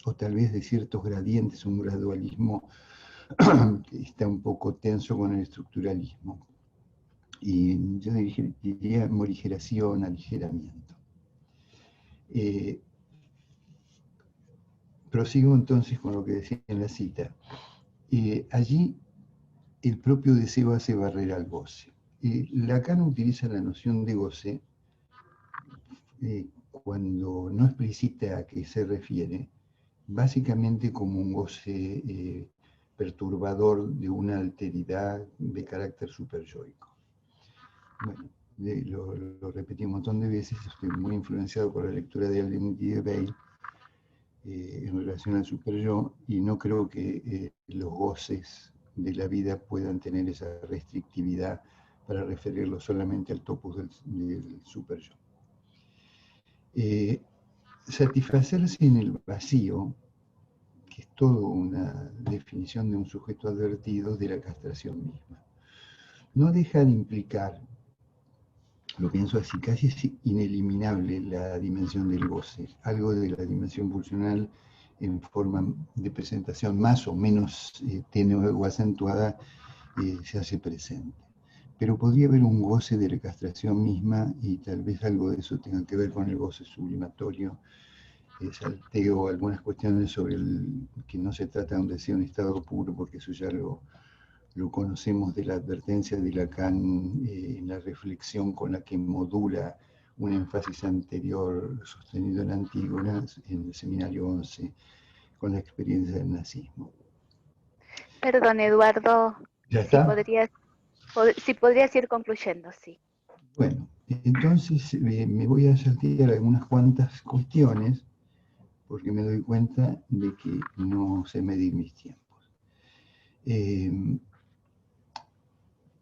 o tal vez de ciertos gradientes, un gradualismo que está un poco tenso con el estructuralismo. y yo diría morigeración, aligeramiento. Prosigo entonces con lo que decía en la cita. Allí el propio deseo hace barrera al goce. Lacan utiliza la noción de goce cuando no explicita a qué se refiere, básicamente como un goce perturbador de una alteridad de carácter superyoico. Bueno, lo repetí un montón de veces, estoy muy influenciado por la lectura de Allen y de Bale en relación al superyo, y no creo que los goces de la vida puedan tener esa restrictividad para referirlo solamente al topos del superyo. Satisfacerse en el vacío, que es toda una definición de un sujeto advertido de la castración misma, no deja de implicar, lo pienso así, casi es ineliminable la dimensión del goce, algo de la dimensión pulsional en forma de presentación más o menos tenue o acentuada se hace presente. Pero podría haber un goce de la castración misma, y tal vez algo de eso tenga que ver con el goce sublimatorio, salteo algunas cuestiones sobre que no se trata de un deseo en estado puro, porque eso ya lo conocemos de la advertencia de Lacan en la reflexión con la que modula un énfasis anterior sostenido en Antígona, en el seminario 11, con la experiencia del nazismo. Perdón, Eduardo, ¿Ya está? si podrías ir concluyendo, sí. Bueno, entonces me voy a saltear algunas cuantas cuestiones, porque me doy cuenta de que no sé medir mis tiempos.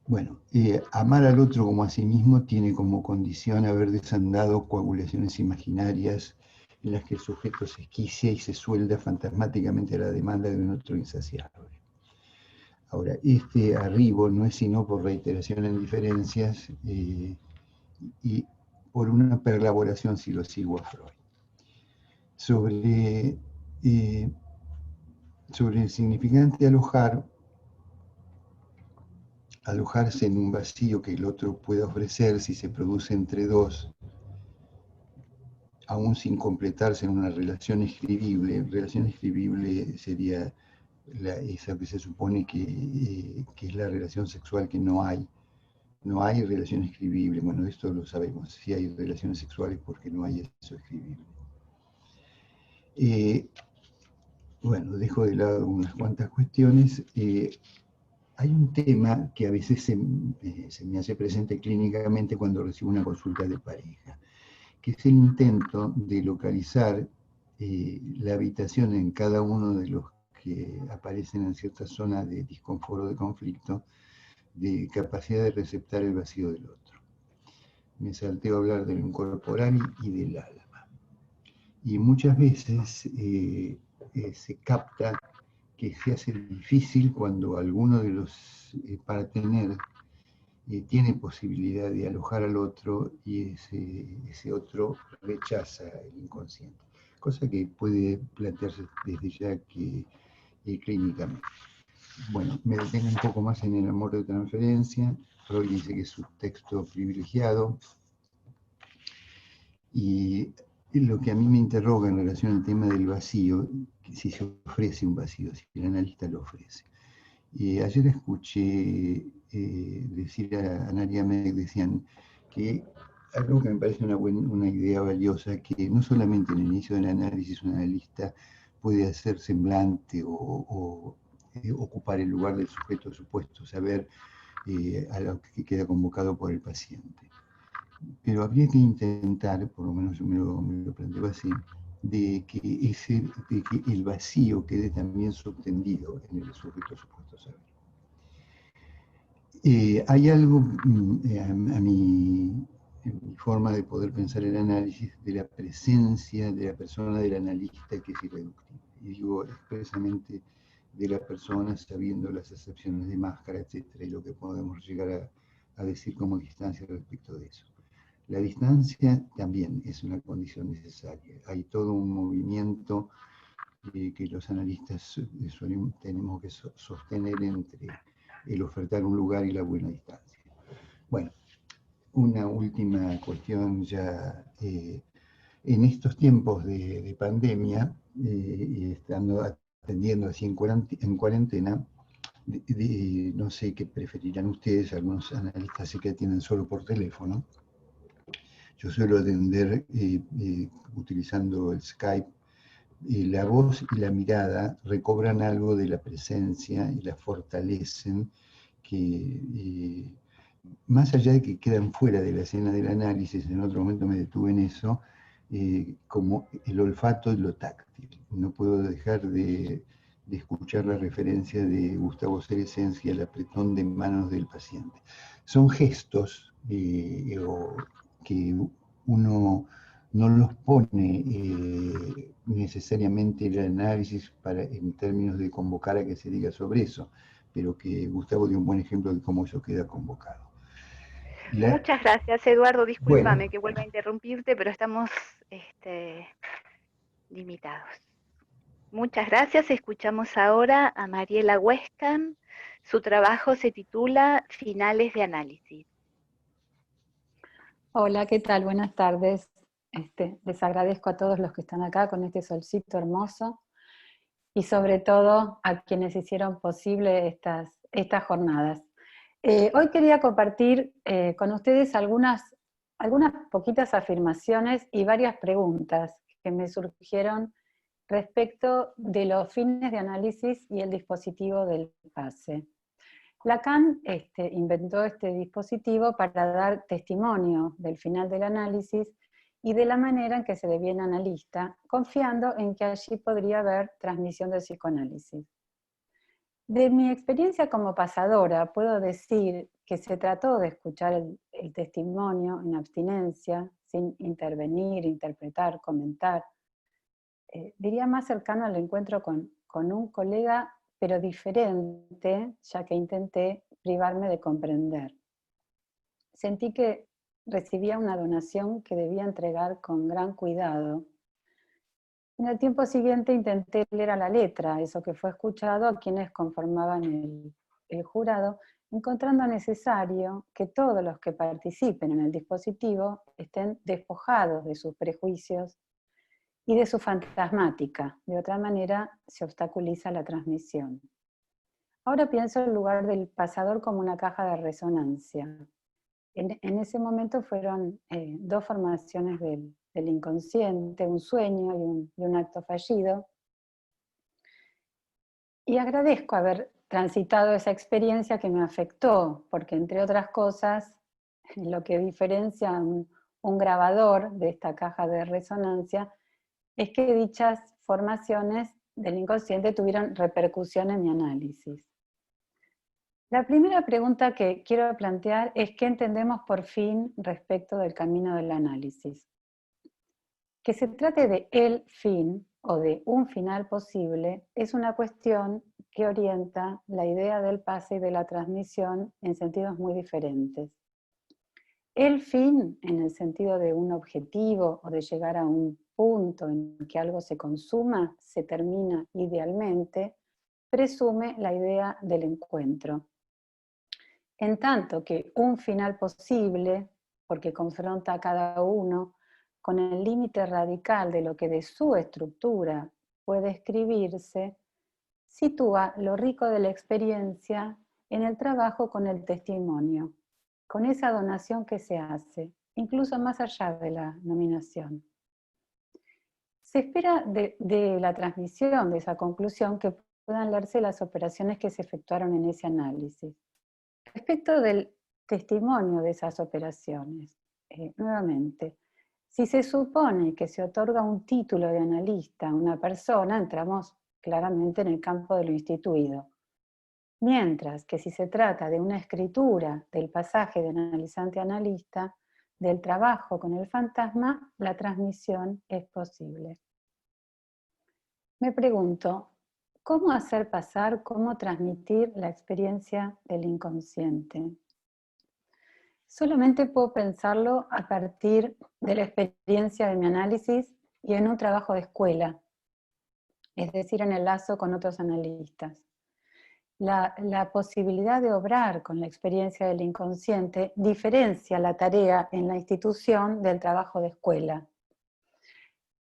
Bueno, amar al otro como a sí mismo tiene como condición haber desandado coagulaciones imaginarias en las que el sujeto se esquicia y se suelda fantasmáticamente a la demanda de un otro insaciable. Ahora, este arribo no es sino por reiteración en diferencias y por una perlaboración, si lo sigo a Freud. Sobre el significante alojarse en un vacío que el otro puede ofrecer si se produce entre dos, aún sin completarse en una relación escribible. Relación escribible sería esa que se supone que es la relación sexual que no hay. No hay relación escribible. Bueno, esto lo sabemos. Si hay relaciones sexuales, porque no hay eso escribible. Bueno, dejo de lado unas cuantas cuestiones. Hay un tema que a veces se me hace presente clínicamente cuando recibo una consulta de pareja, que es el intento de localizar la habitación en cada uno de los que aparecen en cierta zona de disconfort o de conflicto, de capacidad de receptar el vacío del otro. Me salteo a hablar del incorporal y del alma. Y muchas veces se capta que se hace difícil cuando alguno de los partener tiene posibilidad de alojar al otro y ese otro rechaza el inconsciente, cosa que puede plantearse desde ya que clínicamente. Bueno, me detengo un poco más en el amor de transferencia. Freud dice que es un texto privilegiado, y lo que a mí me interroga en relación al tema del vacío, si se ofrece un vacío, si el analista lo ofrece. Ayer escuché decir a Nadia Meg, decían que algo que me parece una idea valiosa, que no solamente en el inicio del análisis un analista puede hacer semblante o ocupar el lugar del sujeto supuesto, saber a lo que queda convocado por el paciente. Pero habría que intentar, por lo menos yo me lo planteo así, de que el vacío quede también subtendido en el sujeto supuesto saber. Hay algo en mi forma de poder pensar el análisis de la presencia de la persona del analista que es irreductible. Y digo expresamente de la persona, sabiendo las excepciones de máscara, etcétera, y lo que podemos llegar a decir como distancia respecto de eso. La distancia también es una condición necesaria. Hay todo un movimiento que los analistas tenemos que sostener entre el ofertar un lugar y la buena distancia. Bueno, una última cuestión ya. En estos tiempos de pandemia, y estando atendiendo así en cuarentena, no sé qué preferirán ustedes, algunos analistas sé que atienden solo por teléfono. Yo suelo atender utilizando el Skype. La voz y la mirada recobran algo de la presencia y la fortalecen, que más allá de que quedan fuera de la escena del análisis, en otro momento me detuve en eso, como el olfato y lo táctil. No puedo dejar de escuchar la referencia de Gustavo Cerescensi al apretón de manos del paciente. Son gestos que uno no los pone necesariamente el análisis en términos de convocar a que se diga sobre eso, pero que Gustavo dio un buen ejemplo de cómo eso queda convocado. Muchas gracias, Eduardo. Discúlpame Bueno, que vuelva a interrumpirte, pero estamos limitados. Muchas gracias. Escuchamos ahora a Mariela Huescan. Su trabajo se titula Finales de análisis. Hola, ¿qué tal? Buenas tardes. Les agradezco a todos los que están acá con este solcito hermoso y sobre todo a quienes hicieron posible estas jornadas. Hoy quería compartir con ustedes algunas poquitas afirmaciones y varias preguntas que me surgieron respecto de los fines de análisis y el dispositivo del PASE. Lacan inventó este dispositivo para dar testimonio del final del análisis y de la manera en que se deviene analista, confiando en que allí podría haber transmisión del psicoanálisis. De mi experiencia como pasadora, puedo decir que se trató de escuchar el testimonio en abstinencia, sin intervenir, interpretar, comentar. Diría más cercano al encuentro con un colega, pero diferente, ya que intenté privarme de comprender. Sentí que recibía una donación que debía entregar con gran cuidado. En el tiempo siguiente intenté leer a la letra eso que fue escuchado a quienes conformaban el jurado, encontrando necesario que todos los que participen en el dispositivo estén despojados de sus prejuicios y de su fantasmática. De otra manera, se obstaculiza la transmisión. Ahora pienso en el lugar del pasador como una caja de resonancia. En ese momento fueron dos formaciones del inconsciente, un sueño y un acto fallido. Y agradezco haber transitado esa experiencia que me afectó, porque entre otras cosas, lo que diferencia un grabador de esta caja de resonancia es que dichas formaciones del inconsciente tuvieron repercusión en mi análisis. La primera pregunta que quiero plantear es ¿qué entendemos por fin respecto del camino del análisis? Que se trate de el fin o de un final posible es una cuestión que orienta la idea del pase y de la transmisión en sentidos muy diferentes. El fin, en el sentido de un objetivo o de llegar a un punto en que algo se consuma, se termina idealmente, presume la idea del encuentro. En tanto que un final posible, porque confronta a cada uno con el límite radical de lo que de su estructura puede escribirse, sitúa lo rico de la experiencia en el trabajo con el testimonio, con esa donación que se hace, incluso más allá de la nominación. Se espera de la transmisión de esa conclusión que puedan leerse las operaciones que se efectuaron en ese análisis. Respecto del testimonio de esas operaciones, nuevamente, si se supone que se otorga un título de analista a una persona, entramos claramente en el campo de lo instituido. Mientras que si se trata de una escritura del pasaje de analizante a analista, del trabajo con el fantasma, la transmisión es posible. Me pregunto, ¿cómo hacer pasar, cómo transmitir la experiencia del inconsciente? Solamente puedo pensarlo a partir de la experiencia de mi análisis y en un trabajo de escuela, es decir, en el lazo con otros analistas. la posibilidad de obrar con la experiencia del inconsciente diferencia la tarea en la institución del trabajo de escuela.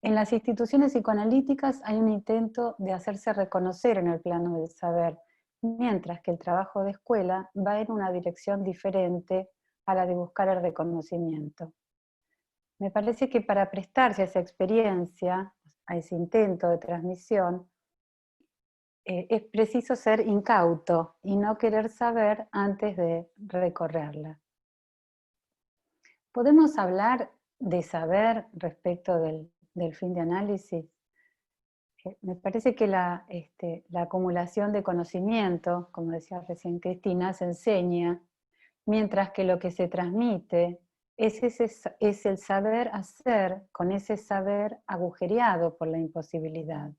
En las instituciones psicoanalíticas hay un intento de hacerse reconocer en el plano del saber, mientras que el trabajo de escuela va en una dirección diferente a la de buscar el reconocimiento. Me parece que para prestarse a esa experiencia, a ese intento de transmisión, es preciso ser incauto y no querer saber antes de recorrerla. ¿Podemos hablar de saber respecto del fin de análisis? Me parece que la acumulación de conocimiento, como decía recién Cristina, se enseña, mientras que lo que se transmite es el saber hacer con ese saber agujereado por la imposibilidad.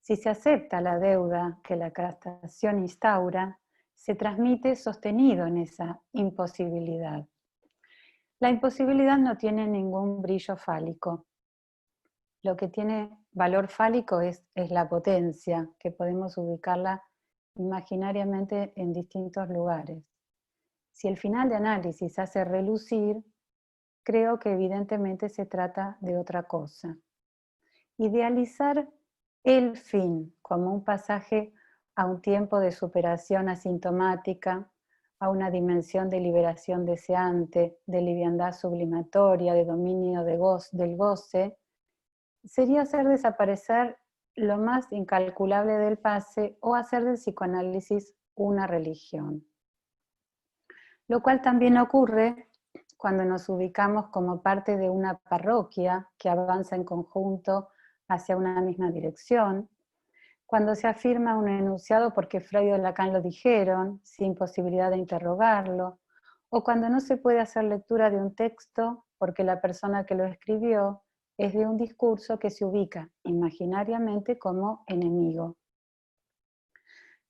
Si se acepta la deuda que la castración instaura, se transmite sostenido en esa imposibilidad. La imposibilidad no tiene ningún brillo fálico. Lo que tiene valor fálico es la potencia, que podemos ubicarla imaginariamente en distintos lugares. Si el final de análisis hace relucir, creo que evidentemente se trata de otra cosa. Idealizar el fin como un pasaje a un tiempo de superación asintomática, a una dimensión de liberación deseante, de liviandad sublimatoria, de dominio del goce, sería hacer desaparecer lo más incalculable del pase o hacer del psicoanálisis una religión. Lo cual también ocurre cuando nos ubicamos como parte de una parroquia que avanza en conjunto hacia una misma dirección, cuando se afirma un enunciado porque Freud o Lacan lo dijeron, sin posibilidad de interrogarlo, o cuando no se puede hacer lectura de un texto porque la persona que lo escribió es de un discurso que se ubica imaginariamente como enemigo.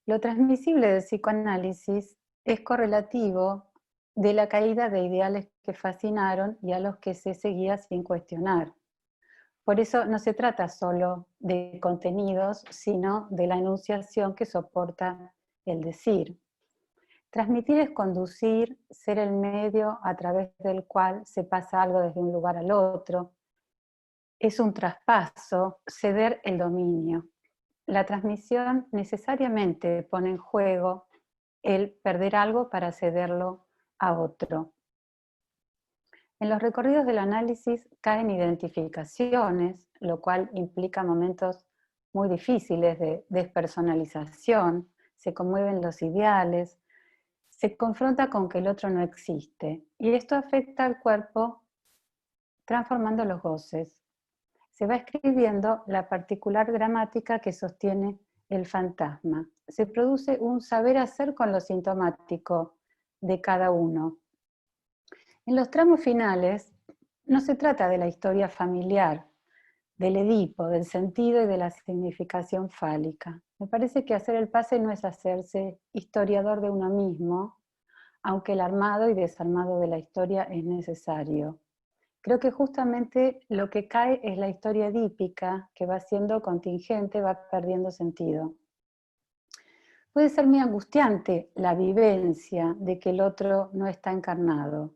Lo transmisible del psicoanálisis es correlativo de la caída de ideales que fascinaron y a los que se seguía sin cuestionar. Por eso no se trata solo de contenidos, sino de la enunciación que soporta el decir. Transmitir es conducir, ser el medio a través del cual se pasa algo desde un lugar al otro. Es un traspaso, ceder el dominio. La transmisión necesariamente pone en juego el perder algo para cederlo a otro. En los recorridos del análisis caen identificaciones, lo cual implica momentos muy difíciles de despersonalización, se conmueven los ideales, se confronta con que el otro no existe, y esto afecta al cuerpo transformando los goces. Se va escribiendo la particular gramática que sostiene el fantasma. Se produce un saber hacer con lo sintomático de cada uno. En los tramos finales no se trata de la historia familiar, del Edipo, del sentido y de la significación fálica. Me parece que hacer el pase no es hacerse historiador de uno mismo, aunque el armado y desarmado de la historia es necesario. Creo que justamente lo que cae es la historia edípica, que va siendo contingente, va perdiendo sentido. Puede ser muy angustiante la vivencia de que el otro no está encarnado.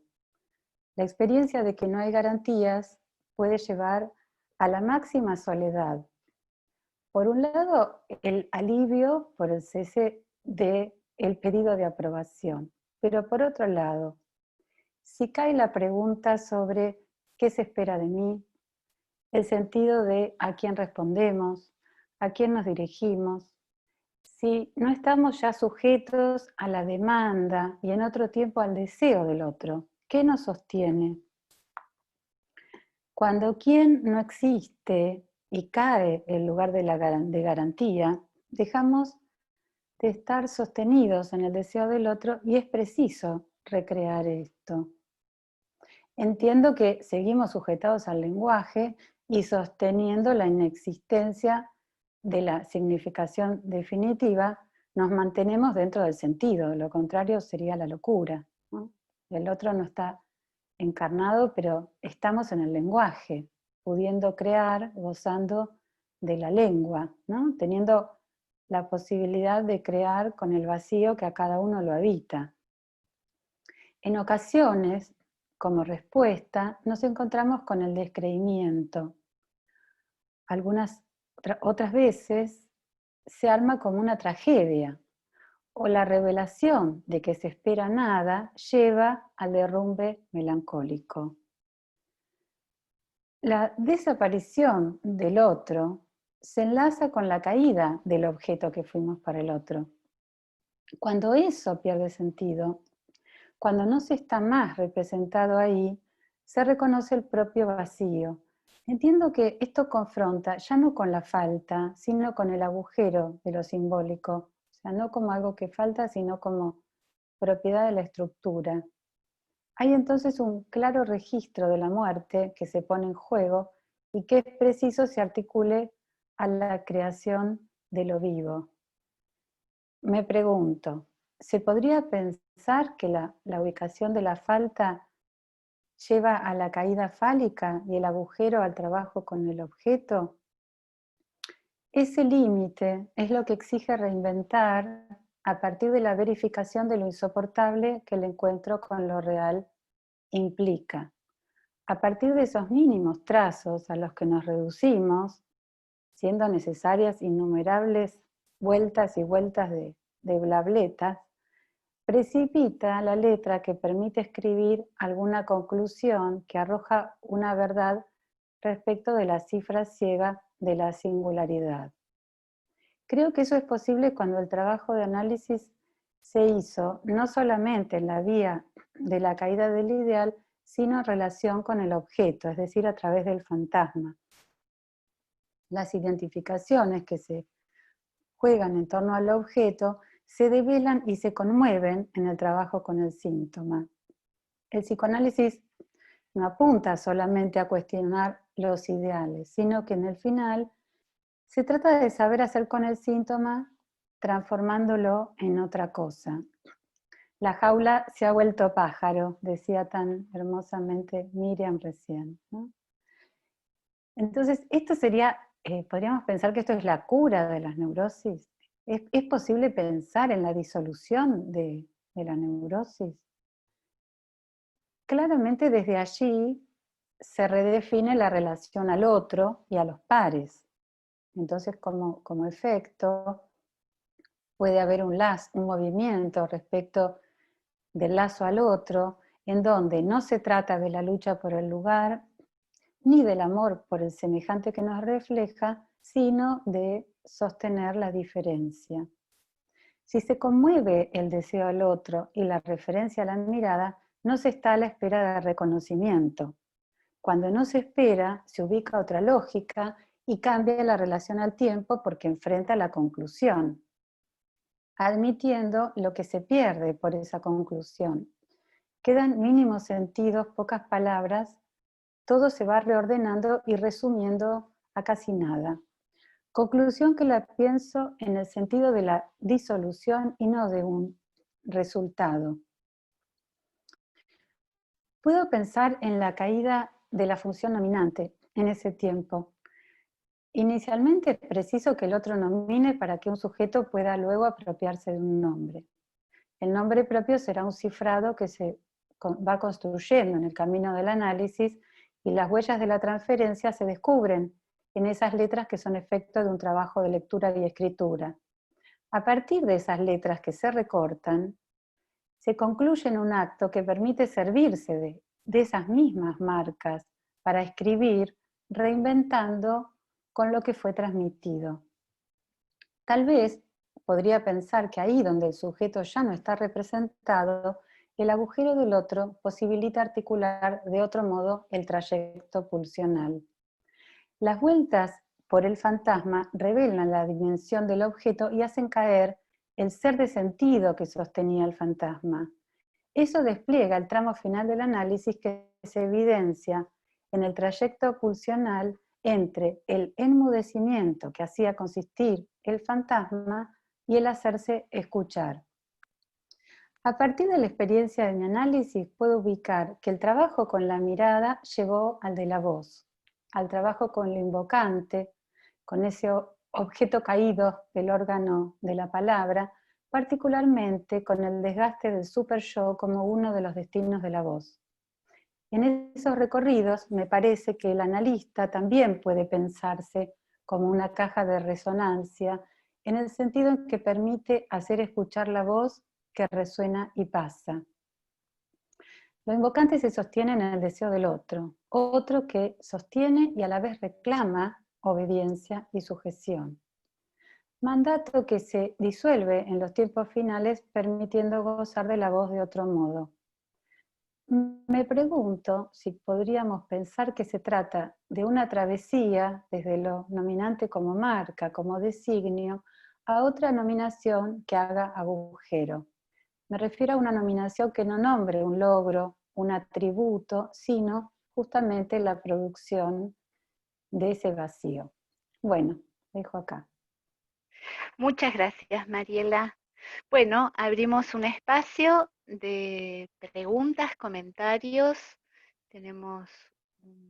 La experiencia de que no hay garantías puede llevar a la máxima soledad. Por un lado, el alivio por el cese del pedido de aprobación, pero por otro lado, si cae la pregunta sobre qué se espera de mí, el sentido de a quién respondemos, a quién nos dirigimos, si no estamos ya sujetos a la demanda y en otro tiempo al deseo del otro, ¿qué nos sostiene? Cuando quién no existe y cae el lugar de garantía, dejamos de estar sostenidos en el deseo del otro y es preciso recrear esto. Entiendo que seguimos sujetados al lenguaje y sosteniendo la inexistencia de la significación definitiva, nos mantenemos dentro del sentido, lo contrario sería la locura, ¿no? El otro no está encarnado, pero estamos en el lenguaje, pudiendo crear, gozando de la lengua, ¿no? Teniendo la posibilidad de crear con el vacío que a cada uno lo habita. En ocasiones, como respuesta, nos encontramos con el descreimiento. Otras veces se arma como una tragedia, o la revelación de que se espera nada lleva al derrumbe melancólico. La desaparición del otro se enlaza con la caída del objeto que fuimos para el otro. Cuando eso pierde sentido, cuando no se está más representado ahí, se reconoce el propio vacío. Entiendo que esto confronta ya no con la falta, sino con el agujero de lo simbólico. O sea, no como algo que falta, sino como propiedad de la estructura. Hay entonces un claro registro de la muerte que se pone en juego y que es preciso se articule a la creación de lo vivo. Me pregunto, ¿se podría pensar que la ubicación de la falta lleva a la caída fálica y el agujero al trabajo con el objeto? Ese límite es lo que exige reinventar a partir de la verificación de lo insoportable que el encuentro con lo real implica. A partir de esos mínimos trazos a los que nos reducimos, siendo necesarias innumerables vueltas y vueltas de blabletas, precipita la letra que permite escribir alguna conclusión que arroja una verdad respecto de la cifra ciega de la singularidad. Creo que eso es posible cuando el trabajo de análisis se hizo no solamente en la vía de la caída del ideal, sino en relación con el objeto, es decir, a través del fantasma. Las identificaciones que se juegan en torno al objeto se develan y se conmueven en el trabajo con el síntoma. El psicoanálisis no apunta solamente a cuestionar los ideales, sino que en el final se trata de saber hacer con el síntoma transformándolo en otra cosa. La jaula se ha vuelto pájaro, decía tan hermosamente Miriam recién, ¿no? Entonces, esto sería, podríamos pensar que esto es la cura de las neurosis. ¿Es posible pensar en la disolución de la neurosis? Claramente desde allí se redefine la relación al otro y a los pares. Entonces, como efecto, puede haber un movimiento respecto del lazo al otro, en donde no se trata de la lucha por el lugar, ni del amor por el semejante que nos refleja, sino de sostener la diferencia. Si se conmueve el deseo al otro y la referencia a la mirada, no se está a la espera de reconocimiento. Cuando no se espera, se ubica otra lógica y cambia la relación al tiempo porque enfrenta la conclusión, admitiendo lo que se pierde por esa conclusión. Quedan mínimos sentidos, pocas palabras, todo se va reordenando y resumiendo a casi nada. Conclusión que la pienso en el sentido de la disolución y no de un resultado. Puedo pensar en la caída de la función nominante en ese tiempo. Inicialmente es preciso que el otro nomine para que un sujeto pueda luego apropiarse de un nombre. El nombre propio será un cifrado que se va construyendo en el camino del análisis y las huellas de la transferencia se descubren en esas letras que son efecto de un trabajo de lectura y escritura. A partir de esas letras que se recortan, se concluye en un acto que permite servirse de esas mismas marcas para escribir, reinventando con lo que fue transmitido. Tal vez podría pensar que ahí donde el sujeto ya no está representado, el agujero del otro posibilita articular de otro modo el trayecto pulsional. Las vueltas por el fantasma revelan la dimensión del objeto y hacen caer el ser de sentido que sostenía el fantasma. Eso despliega el tramo final del análisis que se evidencia en el trayecto pulsional entre el enmudecimiento que hacía consistir el fantasma y el hacerse escuchar. A partir de la experiencia de mi análisis puedo ubicar que el trabajo con la mirada llevó al de la voz, al trabajo con lo invocante, con ese objeto caído del órgano de la palabra, particularmente con el desgaste del super yo como uno de los destinos de la voz. En esos recorridos me parece que el analista también puede pensarse como una caja de resonancia, en el sentido en que permite hacer escuchar la voz que resuena y pasa. Lo invocante se sostiene en el deseo del otro, otro que sostiene y a la vez reclama obediencia y sujeción. Mandato que se disuelve en los tiempos finales permitiendo gozar de la voz de otro modo. Me pregunto si podríamos pensar que se trata de una travesía desde lo nominante como marca, como designio, a otra nominación que haga agujero. Me refiero a una nominación que no nombre un logro, un atributo, sino justamente la producción de ese vacío. Bueno, dejo acá. Muchas gracias, Mariela. Bueno, abrimos un espacio de preguntas, comentarios. Tenemos un